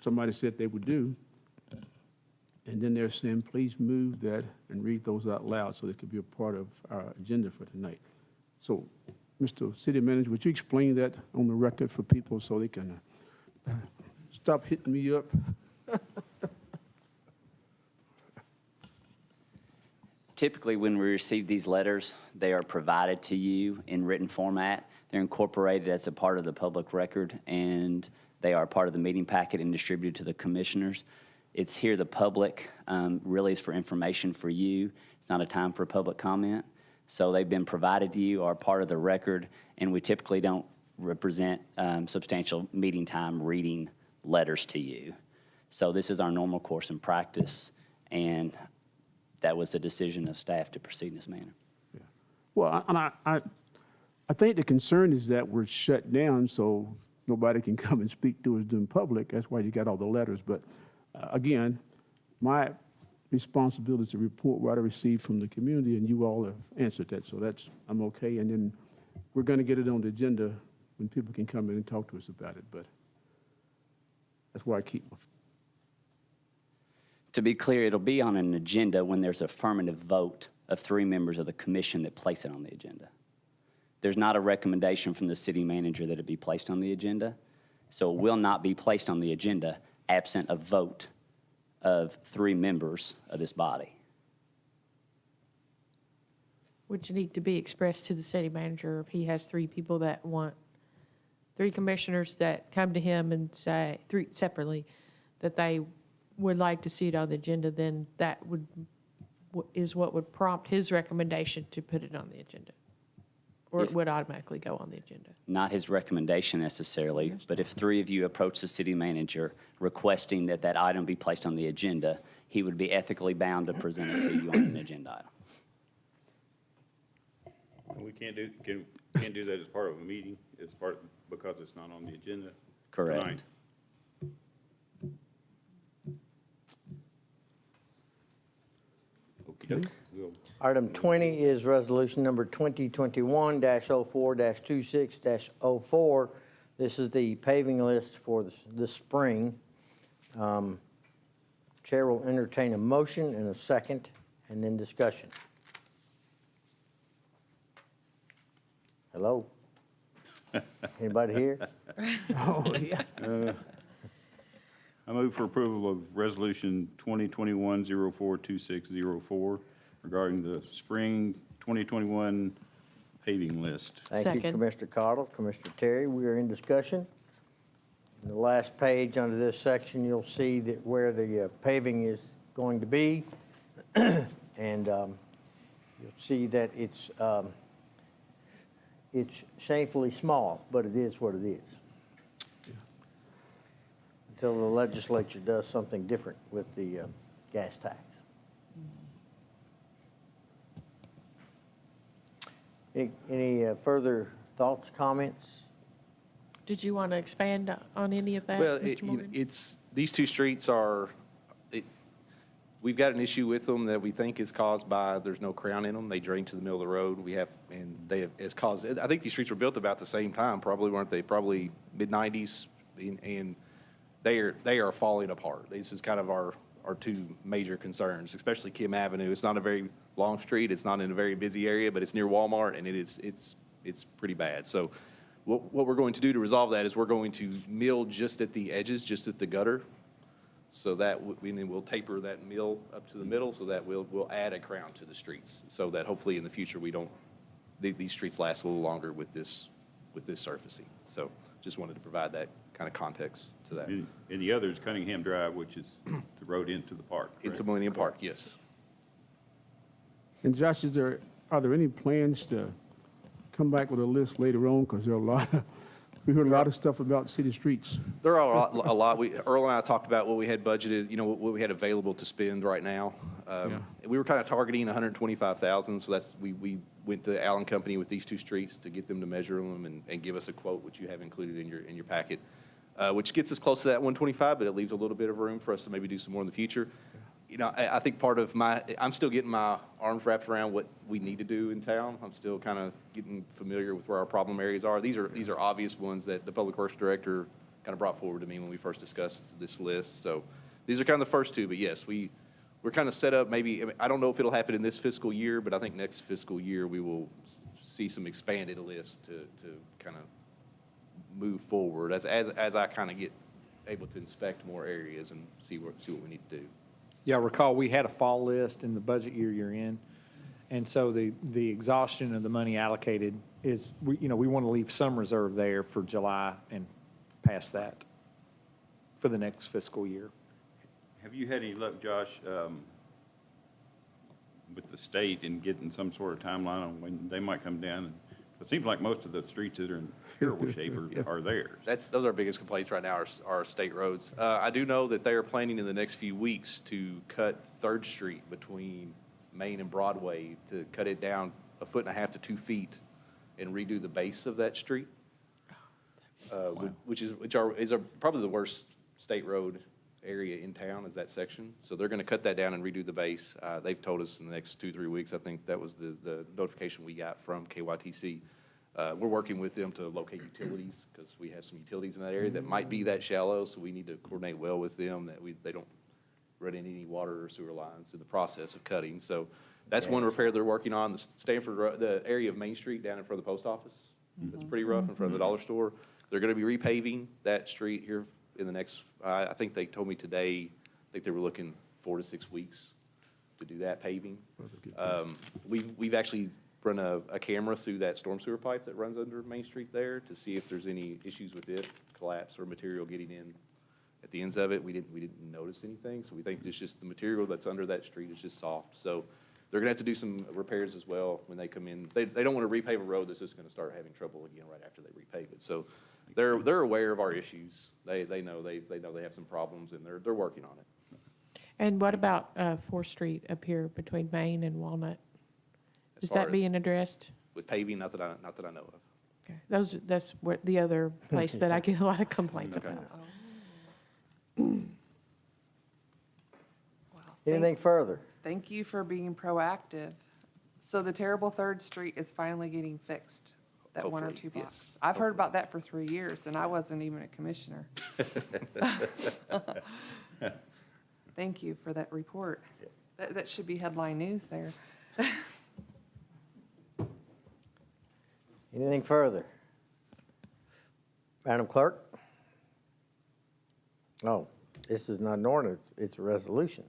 somebody said they would do. And then they're saying, please move that and read those out loud so they could be a part of our agenda for tonight. So, Mr. City Manager, would you explain that on the record for people so they can stop hitting me up? Typically, when we receive these letters, they are provided to you in written format. They're incorporated as a part of the public record, and they are part of the meeting packet and distributed to the commissioners. It's here, the public really is for information for you. It's not a time for public comment. So they've been provided to you, are part of the record, and we typically don't represent substantial meeting time reading letters to you. So this is our normal course and practice, and that was the decision of staff to proceed in this manner. Yeah. Well, I think the concern is that we're shut down, so nobody can come and speak to us in public. That's why you got all the letters. But again, my responsibility is to report what I received from the community, and you all have answered that, so I'm okay. And then we're going to get it on the agenda when people can come in and talk to us about it. But that's why I keep my. To be clear, it'll be on an agenda when there's affirmative vote of 3 members of the commission that place it on the agenda. There's not a recommendation from the city manager that it be placed on the agenda, so it will not be placed on the agenda absent a vote of 3 members of this body. Which need to be expressed to the city manager if he has 3 people that want, 3 commissioners that come to him and say, 3 separately, that they would like to see it on the agenda, then that is what would prompt his recommendation to put it on the agenda. Or it would automatically go on the agenda. Not his recommendation necessarily, but if 3 of you approach the city manager requesting that that item be placed on the agenda, he would be ethically bound to present it to you on an agenda item. And we can't do that as part of a meeting, because it's not on the agenda. Correct. Tonight. Okay. Item 20 is resolution number 2021-04-26-04. This is the paving list for this spring. Chair will entertain a motion and a second, and then discussion. Hello? Anybody here? Oh, yeah. I move for approval of Resolution 2021-042604 regarding the spring 2021 paving list. Thank you, Second. Commissioner Cottle. Commissioner Terry, we are in discussion. In the last page under this section, you'll see that where the paving is going to be. And you'll see that it's shamefully small, but it is what it is. Until the legislature does something different with the gas tax. Any further thoughts, comments? Did you want to expand on any of that, Well, Mr. Morgan? it's, these two streets are, we've got an issue with them that we think is caused by, there's no crown in them. They drain to the middle of the road. We have, and they have, it's caused, I think these streets were built about the same time, probably, weren't they? Probably mid-90s, and they are falling apart. This is kind of our two major concerns, especially Kim Avenue. It's not a very long street. It's not in a very busy area, but it's near Walmart, and it's pretty bad. So what we're going to do to resolve that is we're going to mill just at the edges, just at the gutter, so that we'll taper that mill up to the middle, so that we'll add a crown to the streets, so that hopefully in the future these streets last a little longer with this surfacing. So just wanted to provide that kind of context to that. And the other is Cunningham Drive, which is the road into the park. Into correct? Millennium Park, yes. And Josh, are there any plans to come back with a list later on? Because there are a lot, we heard a lot of stuff about city streets. There are a lot. Earl and I talked about what we had budgeted, what we had available to spend right now. We were kind of targeting 125,000, so we went to Allen Company with these two streets to get them to measure them and give us a quote, which you have included in your packet, which gets us close to that 125, but it leaves a little bit of room for us to maybe do some more in the future. I think part of I'm still getting my arms wrapped around what we need to do in town. I'm still kind of getting familiar with where our problem areas are. These are obvious ones that the Public Works Director kind of brought forward to me when we first discussed this list. So these are kind of the first two, but yes, we're kind of set up maybe, I don't know if it'll happen in this fiscal year, but I think next fiscal year we will see some expanded lists to kind of move forward as I kind of get able to inspect more areas and see what we need to do. Yeah, recall, we had a fall list in the budget year you're in, and so the exhaustion of the money allocated is, we want to leave some reserve there for July and past that for the next fiscal year. Have you had any luck, Josh, with the state in getting some sort of timeline on when they might come down? It seems like most of the streets that are in terrible shape are theirs. Those are our biggest complaints right now are state roads. I do know that they are planning in the next few weeks to cut 3rd Street between Main and Broadway, to cut it down 1.5 to 2 feet and redo the base of that street, which is probably the worst state road area in town is that section. So they're going to cut that down and redo the base. They've told us in the next 2-3 weeks. I think that was the notification we got from KYTC. We're working with them to locate utilities because we have some utilities in that area that might be that shallow. So we need to coordinate well with them that they don't run into any water or sewer lines in the process of cutting. So that's one repair they're working on. The Stanford, the area of Main Street down in front of the post office. It's pretty rough in front of the dollar store. They're going to be repaving that street here in the next, I think they told me today, I think they were looking 4 to 6 weeks to do that paving. We've actually run a camera through that storm sewer pipe that runs under Main Street there to see if there's any issues with it, collapse or material getting in at the ends of it. We didn't notice anything, so we think it's just the material that's under that street is just soft. So they're gonna have to do some repairs as well when they come in. They don't want to repave a road that's just gonna start having trouble again right after they repave it. So they're aware of our issues. They know they have some problems, and they're working on it. And what about 4th Street up here between Main and Walnut? As Is far that as- being addressed? With paving, not that I know of. Okay, that's what the other place that I get a lot of complaints Okay. about. Anything further? Thank you for being proactive. So the terrible 3rd Street is finally getting fixed, that 1 or 2 Hopefully, blocks. yes. I've heard about that for 3 years, and I wasn't even a commissioner. Thank you for that report. That should be headline news there. Anything further? Madam Clerk? Oh, this is not an ordinance, it's a resolution.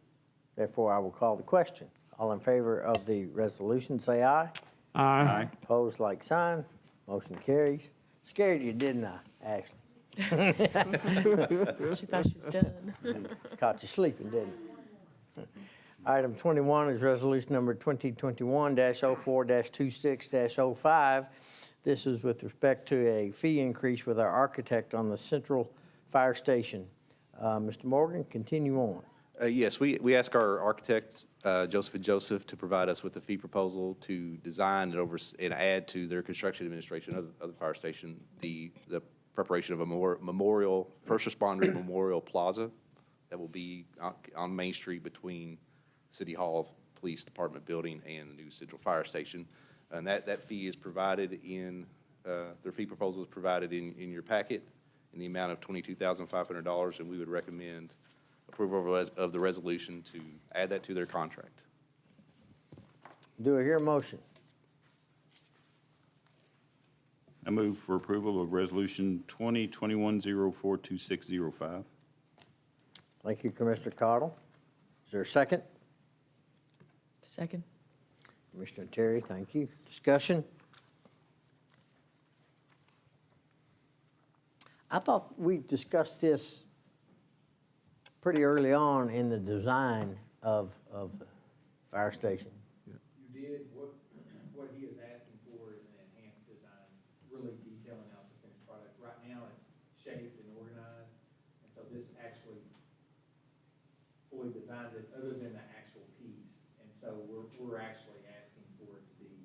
Therefore, I will call the question. All in favor of the resolution, say aye. Aye. Opposed, like sign. Motion carries. Scared you, didn't I, Ashley? She thought she was done. Caught you sleeping, didn't it? Item 21 is resolution number 2021-04-26-05. This is with respect to a fee increase with our architect on the Central Fire Station. Mr. Morgan, continue on. Yes, we ask our architect, Joseph & Joseph, to provide us with a fee proposal to design and add to their construction administration of the fire station, the preparation of a memorial, first responders memorial plaza that will be on Main Street between City Hall, Police Department building, and the new Central Fire Station. And that fee is provided in, their fee proposal is provided in your packet in the amount of $22,500, and we would recommend approval of the resolution to add that to their contract. Do I hear a motion? I move for approval of Resolution 2021-04-2605. Thank you, Commissioner Cottle. Is there a second? Second. Commissioner Terry, thank you. Discussion? I thought we discussed this pretty early on in the design of the fire station. You did, what he is asking for is an enhanced design, really detailing out the finished product. Right now, it's shaped and organized, and so this actually fully designs it other than the actual piece. And so we're actually asking for it to be,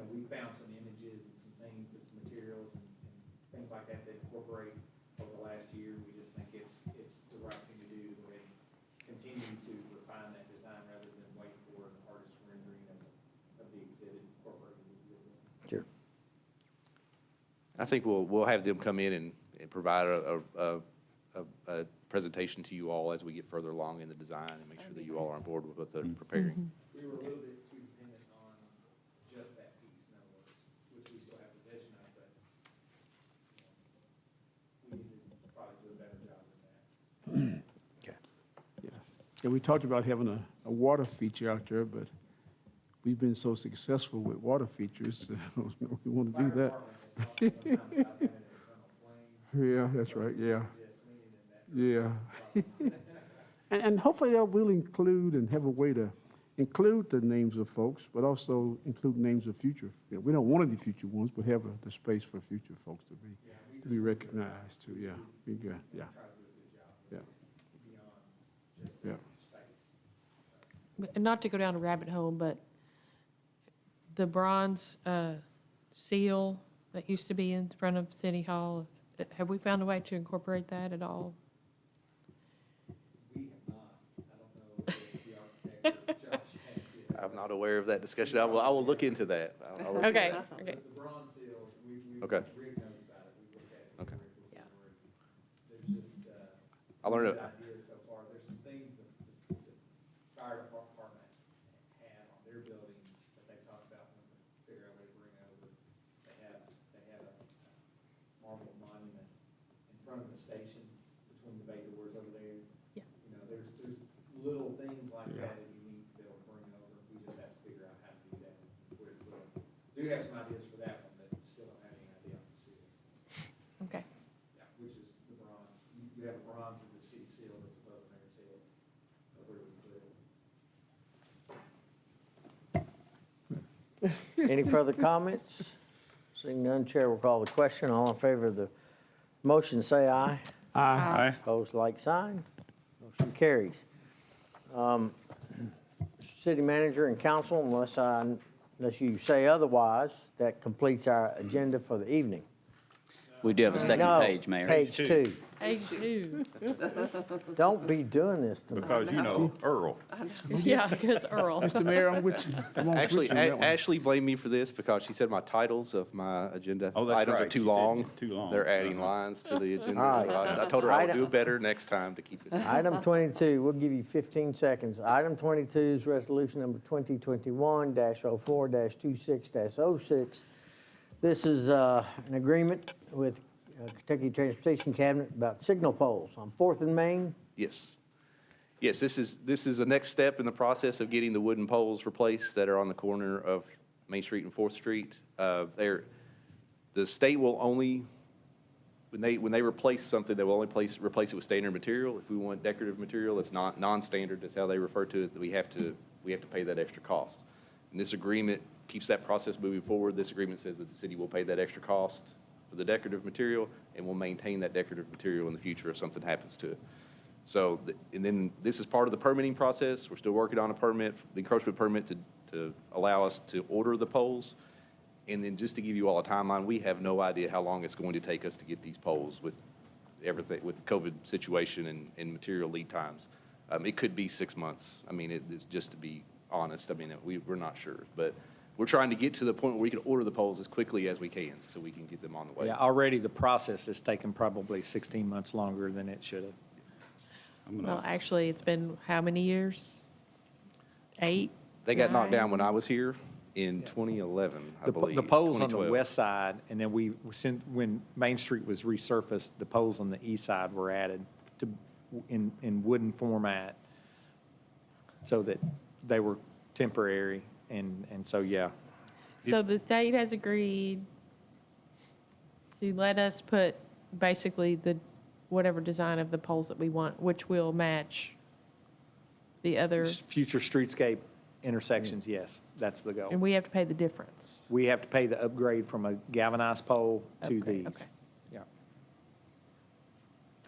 we found some images and some things, some materials and things like that incorporate over the last year. We just think it's the right thing to do to go ahead and continue to refine that design rather than wait for an artist rendering of the exhibit, incorporating the exhibit. Sure. I think we'll have them come in and provide a presentation to you all as we get further along in the design and make sure that you all are on board with what they're preparing. We were a little bit too dependent on just that piece, in other words, which we still have possession of, but we need to probably do a better job than that. Okay. Yeah, we talked about having a water feature out there, but we've been so successful with water features, we want to do that. Yeah, that's right, yeah. Yeah. And hopefully we'll include and have a way to include the names of folks, but also include names of future. We don't want to be future ones, but have the space for future folks to be recognized too. Yeah, be good. Yeah. Yeah. Yeah. And not to go down a rabbit hole, but the bronze seal that used to be in front of City Hall, have we found a way to incorporate that at all? We have not, I don't know if the architect or Josh has yet. I'm not aware of that discussion. I will look into that. I'll look into Okay, that. okay. The bronze seal, Okay. Rick knows about it, we looked at it. Okay. Yeah. There's just, I'll learn good it. ideas so far. There's some things that the fire department had on their building that they talked about when they figure out a way to bring over. They had a marble monument in front of the station between the bay doors over there. Yeah. There's little things like Yeah. that that you need to be able to bring over. We just have to figure out how to do that, where to put them. Do have some ideas for that one, but still don't have any idea on the seal. Okay. Yeah, which is the bronze. You have a bronze of the city seal that's above the mayor's seal. Where do we put it? Any further comments? Seeing none, Chair will call the question. All in favor of the motion, say aye. Aye. Opposed, like sign. Motion carries. City Manager and Council, unless you say otherwise, that completes our agenda for the evening. We do have a second No, page, Mayor. Page two. Page two. Don't be doing this to me. Because, you know, Earl. Yeah, because Earl. Mr. Mayor, I'm with you. I'm on with Actually, you on that one. Ashley blamed me for this because she said my titles of my agenda Oh, that's items are right. too She said long. too long. They're adding lines to the agenda. All So right. I told her I would Item- do better next time to keep it. Item 22, we'll give you 15 seconds. Item 22 is resolution number 2021-04-26-06. This is an agreement with Kentucky Transportation Cabinet about signal poles on 4th and Main. Yes. Yes, this is the next step in the process of getting the wooden poles replaced that are on the corner of Main Street and 4th Street. The state will only, when they replace something, they will only replace it with standard material. If we want decorative material, it's not non-standard, that's how they refer to it, that we have to pay that extra cost. And this agreement keeps that process moving forward. This agreement says that the city will pay that extra cost for the decorative material and will maintain that decorative material in the future if something happens to it. So, and then this is part of the permitting process. We're still working on a permit, the encroachment permit to allow us to order the poles. And then just to give you all a timeline, we have no idea how long it's going to take us to get these poles with everything, with the COVID situation and material lead times. It could be 6 months. I mean, it's just to be honest, I mean, we're not sure. But we're trying to get to the point where we can order the poles as quickly as we can so we can get them on the way. Yeah, already the process has taken probably 16 months longer than it should have. Well, actually, it's been how many years? 8? They got knocked down 9? when I was here in 2011, I believe. The poles on the 2012. west side, and then when Main Street was resurfaced, the poles on the east side were added to, in wooden format so that they were temporary, and so, yeah. So the state has agreed to let us put basically whatever design of the poles that we want, which will match the other, Future streetscape intersections, yes, that's the goal. and we have to pay the difference. We have to pay the upgrade from a galvanized pole to Okay, these. okay. Yeah.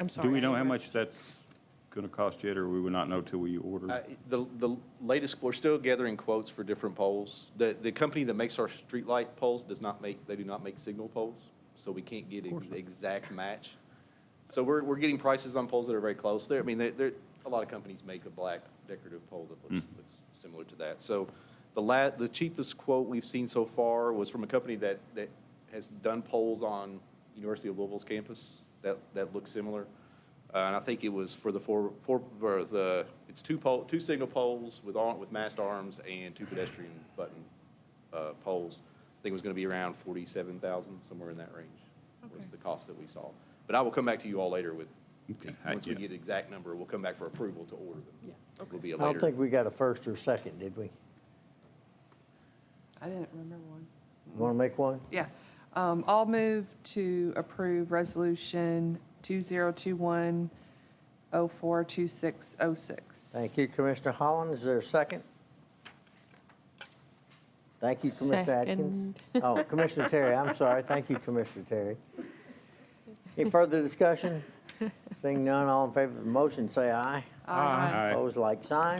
I'm sorry. Do we know how much that's going to cost yet, or we will not know till we order? The latest, we're still gathering quotes for different poles. The company that makes our streetlight poles do not make signal poles, so we can't get the exact match. So we're getting prices on poles that are very close there. I mean, a lot of companies make a black decorative pole that looks similar to that. So the cheapest quote we've seen so far was from a company that has done poles on University of Louisville's campus that look similar. And I think it was for it's two signal poles with mast arms and 2 pedestrian button poles. I think it was going to be around $47,000, somewhere in that range was the cost that we saw. But I will come back to you all later with, Okay. once we Yeah. get the exact number, we'll come back for approval to order them. Yeah, Will be a I don't later. think we got a first or second, did we? I didn't remember one. Want to make one? Yeah. I'll move to approve Resolution 2021-042606. Thank you, Commissioner Holland. Is there a second? Thank you, Commissioner Atkins. Oh, Commissioner Terry, I'm sorry. Thank you, Commissioner Terry. Any further discussion? Seeing none, all in favor of the motion, say aye. Aye. Opposed, like sign.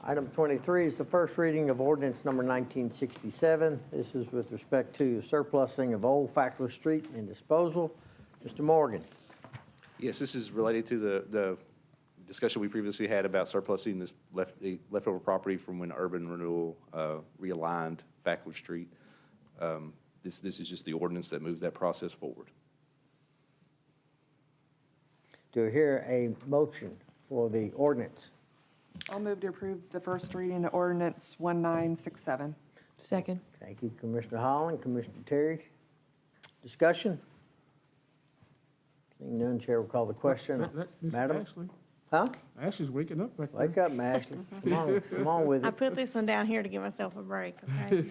Item 23 is the first reading of ordinance number 1967. This is with respect to surplusing of Old Fackler Street and disposal. Mr. Morgan. Yes, this is related to the discussion we previously had about surplusing this leftover property from when urban renewal realigned Fackler Street. This is just the ordinance that moves that process forward. Do I hear a motion for the ordinance? I'll move to approve the first reading of ordinance 1967. Second. Thank you, Commissioner Holland. Commissioner Terry. Discussion? Seeing none, Chair will call the question. Mr. Madam? Ashley, Huh? Ashley's waking up back there. Wake up, Ashley. Come on with I it. put this one down here to give myself a break, okay?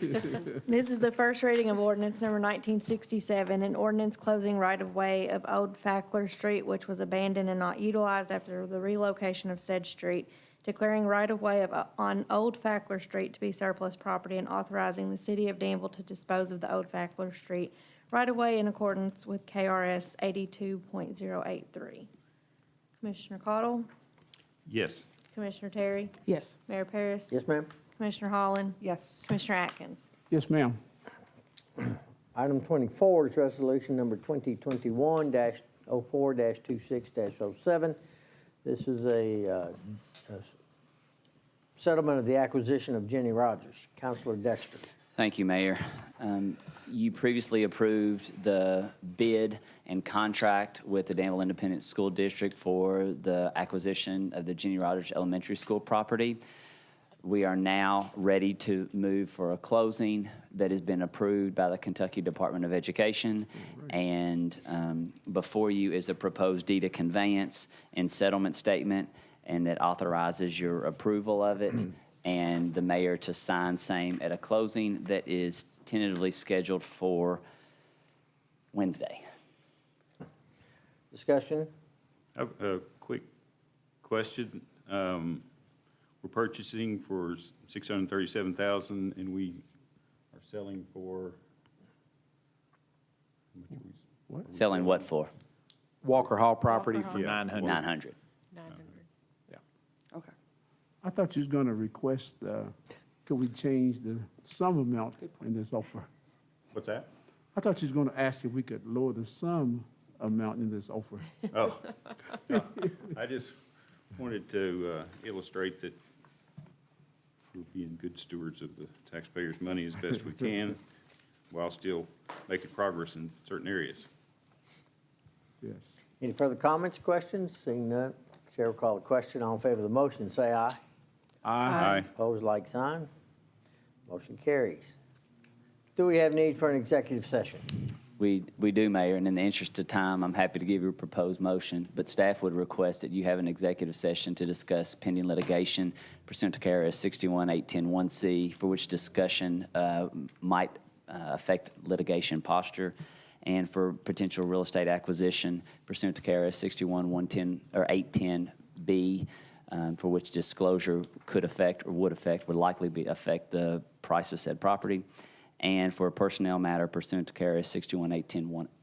This is the first reading of ordinance number 1967, an ordinance closing right-of-way of Old Fackler Street, which was abandoned and not utilized after the relocation of said street, declaring right-of-way on Old Fackler Street to be surplus property and authorizing the city of Danville to dispose of the Old Fackler Street right-of-way in accordance with KRS 82.083. Commissioner Cottle? Yes. Commissioner Terry? Yes. Mayor Paris? Yes, ma'am? Commissioner Holland? Yes. Commissioner Atkins? Yes, ma'am. Item 24 is resolution number 2021-04-26-07. This is a settlement of the acquisition of Jenny Rogers. Counselor Dexter. Thank you, Mayor. You previously approved the bid and contract with the Danville Independent School District for the acquisition of the Jenny Rogers Elementary School property. We are now ready to move for a closing that has been approved by the Kentucky Department of Education. And before you is a proposed deed of conveyance and settlement statement, and that authorizes your approval of it and the mayor to sign same at a closing that is tentatively scheduled for Wednesday. Discussion? A quick question. We're purchasing for $637,000 and we are selling for, Selling what for? Walker Hall property for Yeah. 900. 900. 900. Okay. I thought you was gonna request, could we change the sum amount in this offer? what's that? I thought you was gonna ask if we could lower the sum amount in this offer. Oh, no, I just wanted to illustrate that we're being good stewards of the taxpayers' money as best we can while still making progress in certain areas. Yes. Any further comments, questions? Seeing none, Chair will call the question. All in favor of the motion, say aye. Aye. Opposed, like sign. Motion carries. Do we have need for an executive session? We do, Mayor, and in the interest of time, I'm happy to give you a proposed motion, but staff would request that you have an executive session to discuss pending litigation pursuant to KRS 61810-1C, for which discussion might affect litigation posture, and for potential real estate acquisition pursuant to KRS 61110 or 810B, for which disclosure could affect or would likely affect the price of said property, and for a personnel matter pursuant to KRS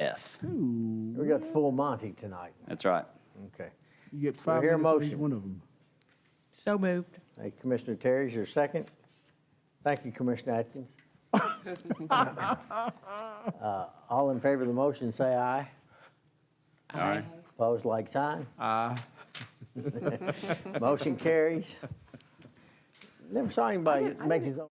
621-810-1F. We got the full Monty tonight. That's right. Okay. You get 5 hear a minutes for each motion. one of them. So moved. Hey, Commissioner Terry, is there a second? Thank you, Commissioner Atkins. All in favor of the motion, say aye. Aye. Opposed, like sign. Aye. Motion carries. Never saw anybody make his own.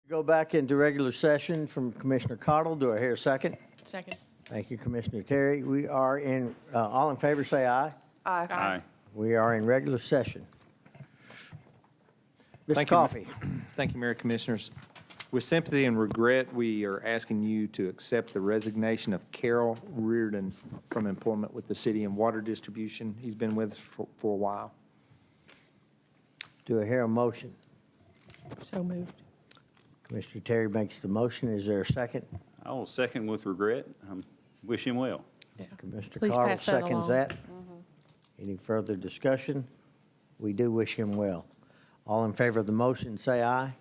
Go back into regular session from Commissioner Cottle. Do I hear a second? Second. Thank you, Commissioner Terry. We are in, all in favor, say aye. Aye. Aye. We are in regular session. Mr. Thank you. Coffey. Thank you, Mayor Commissioners. With sympathy and regret, we are asking you to accept the resignation of Carol Reardon from employment with the city and water distribution. He's been with us for a while. Do I hear a motion? So moved. Commissioner Terry makes the motion. Is there a second? I will second with regret. Wish him well. Commissioner Please Cottle pass that seconds along. that. Any further discussion? We do wish him well. All in favor of the motion, say aye.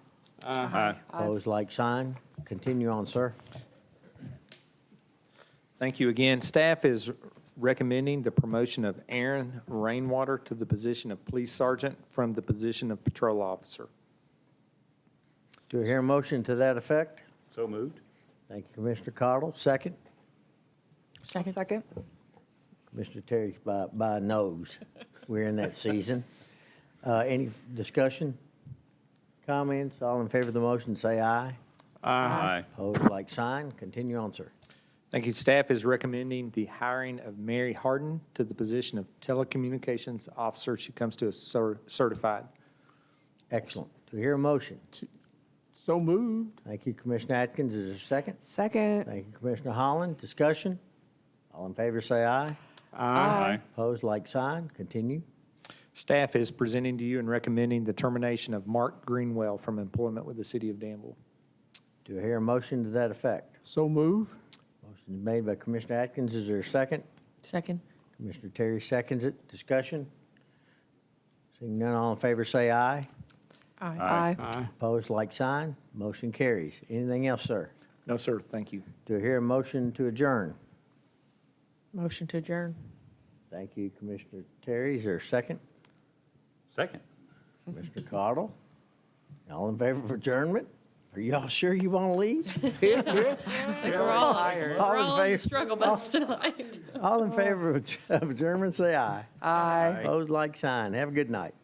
Aye. Opposed, like sign. Continue on, sir. Thank you again. Staff is recommending the promotion of Aaron Rainwater to the position of police sergeant from the position of patrol officer. Do I hear a motion to that effect? So moved. Thank you, Commissioner Cottle. Second? Second. Second. Commissioner Terry's by nose. We're in that season. Any discussion? Comments? All in favor of the motion, say aye. Aye. Opposed, like sign. Continue on, sir. Thank you. Staff is recommending the hiring of Mary Harden to the position of telecommunications officer. She comes to us certified. Excellent. Do I hear a motion? So moved. Thank you, Commissioner Atkins. Is there a second? Second. Thank you, Commissioner Holland. Discussion? All in favor, say aye. Aye. Opposed, like sign. Continue. Staff is presenting to you and recommending the termination of Mark Greenwell from employment with the city of Danville. Do I hear a motion to that effect? So moved. Motion is made by Commissioner Atkins. Is there a second? Second. Commissioner Terry seconds it. Discussion? Seeing none, all in favor, say aye. Aye. Aye. Aye. Opposed, like sign. Motion carries. Anything else, sir? No, sir. Thank you. Do I hear a motion to adjourn? Motion to adjourn. Thank you, Commissioner Terry. Is there a second? Second. Commissioner Cottle? All in favor of adjournment? Are you all sure you want to leave? I think we're all tired. All We're in all in favor- struggle bus tonight. All in favor of adjournment, say aye. Aye. Opposed, like sign. Have a good night.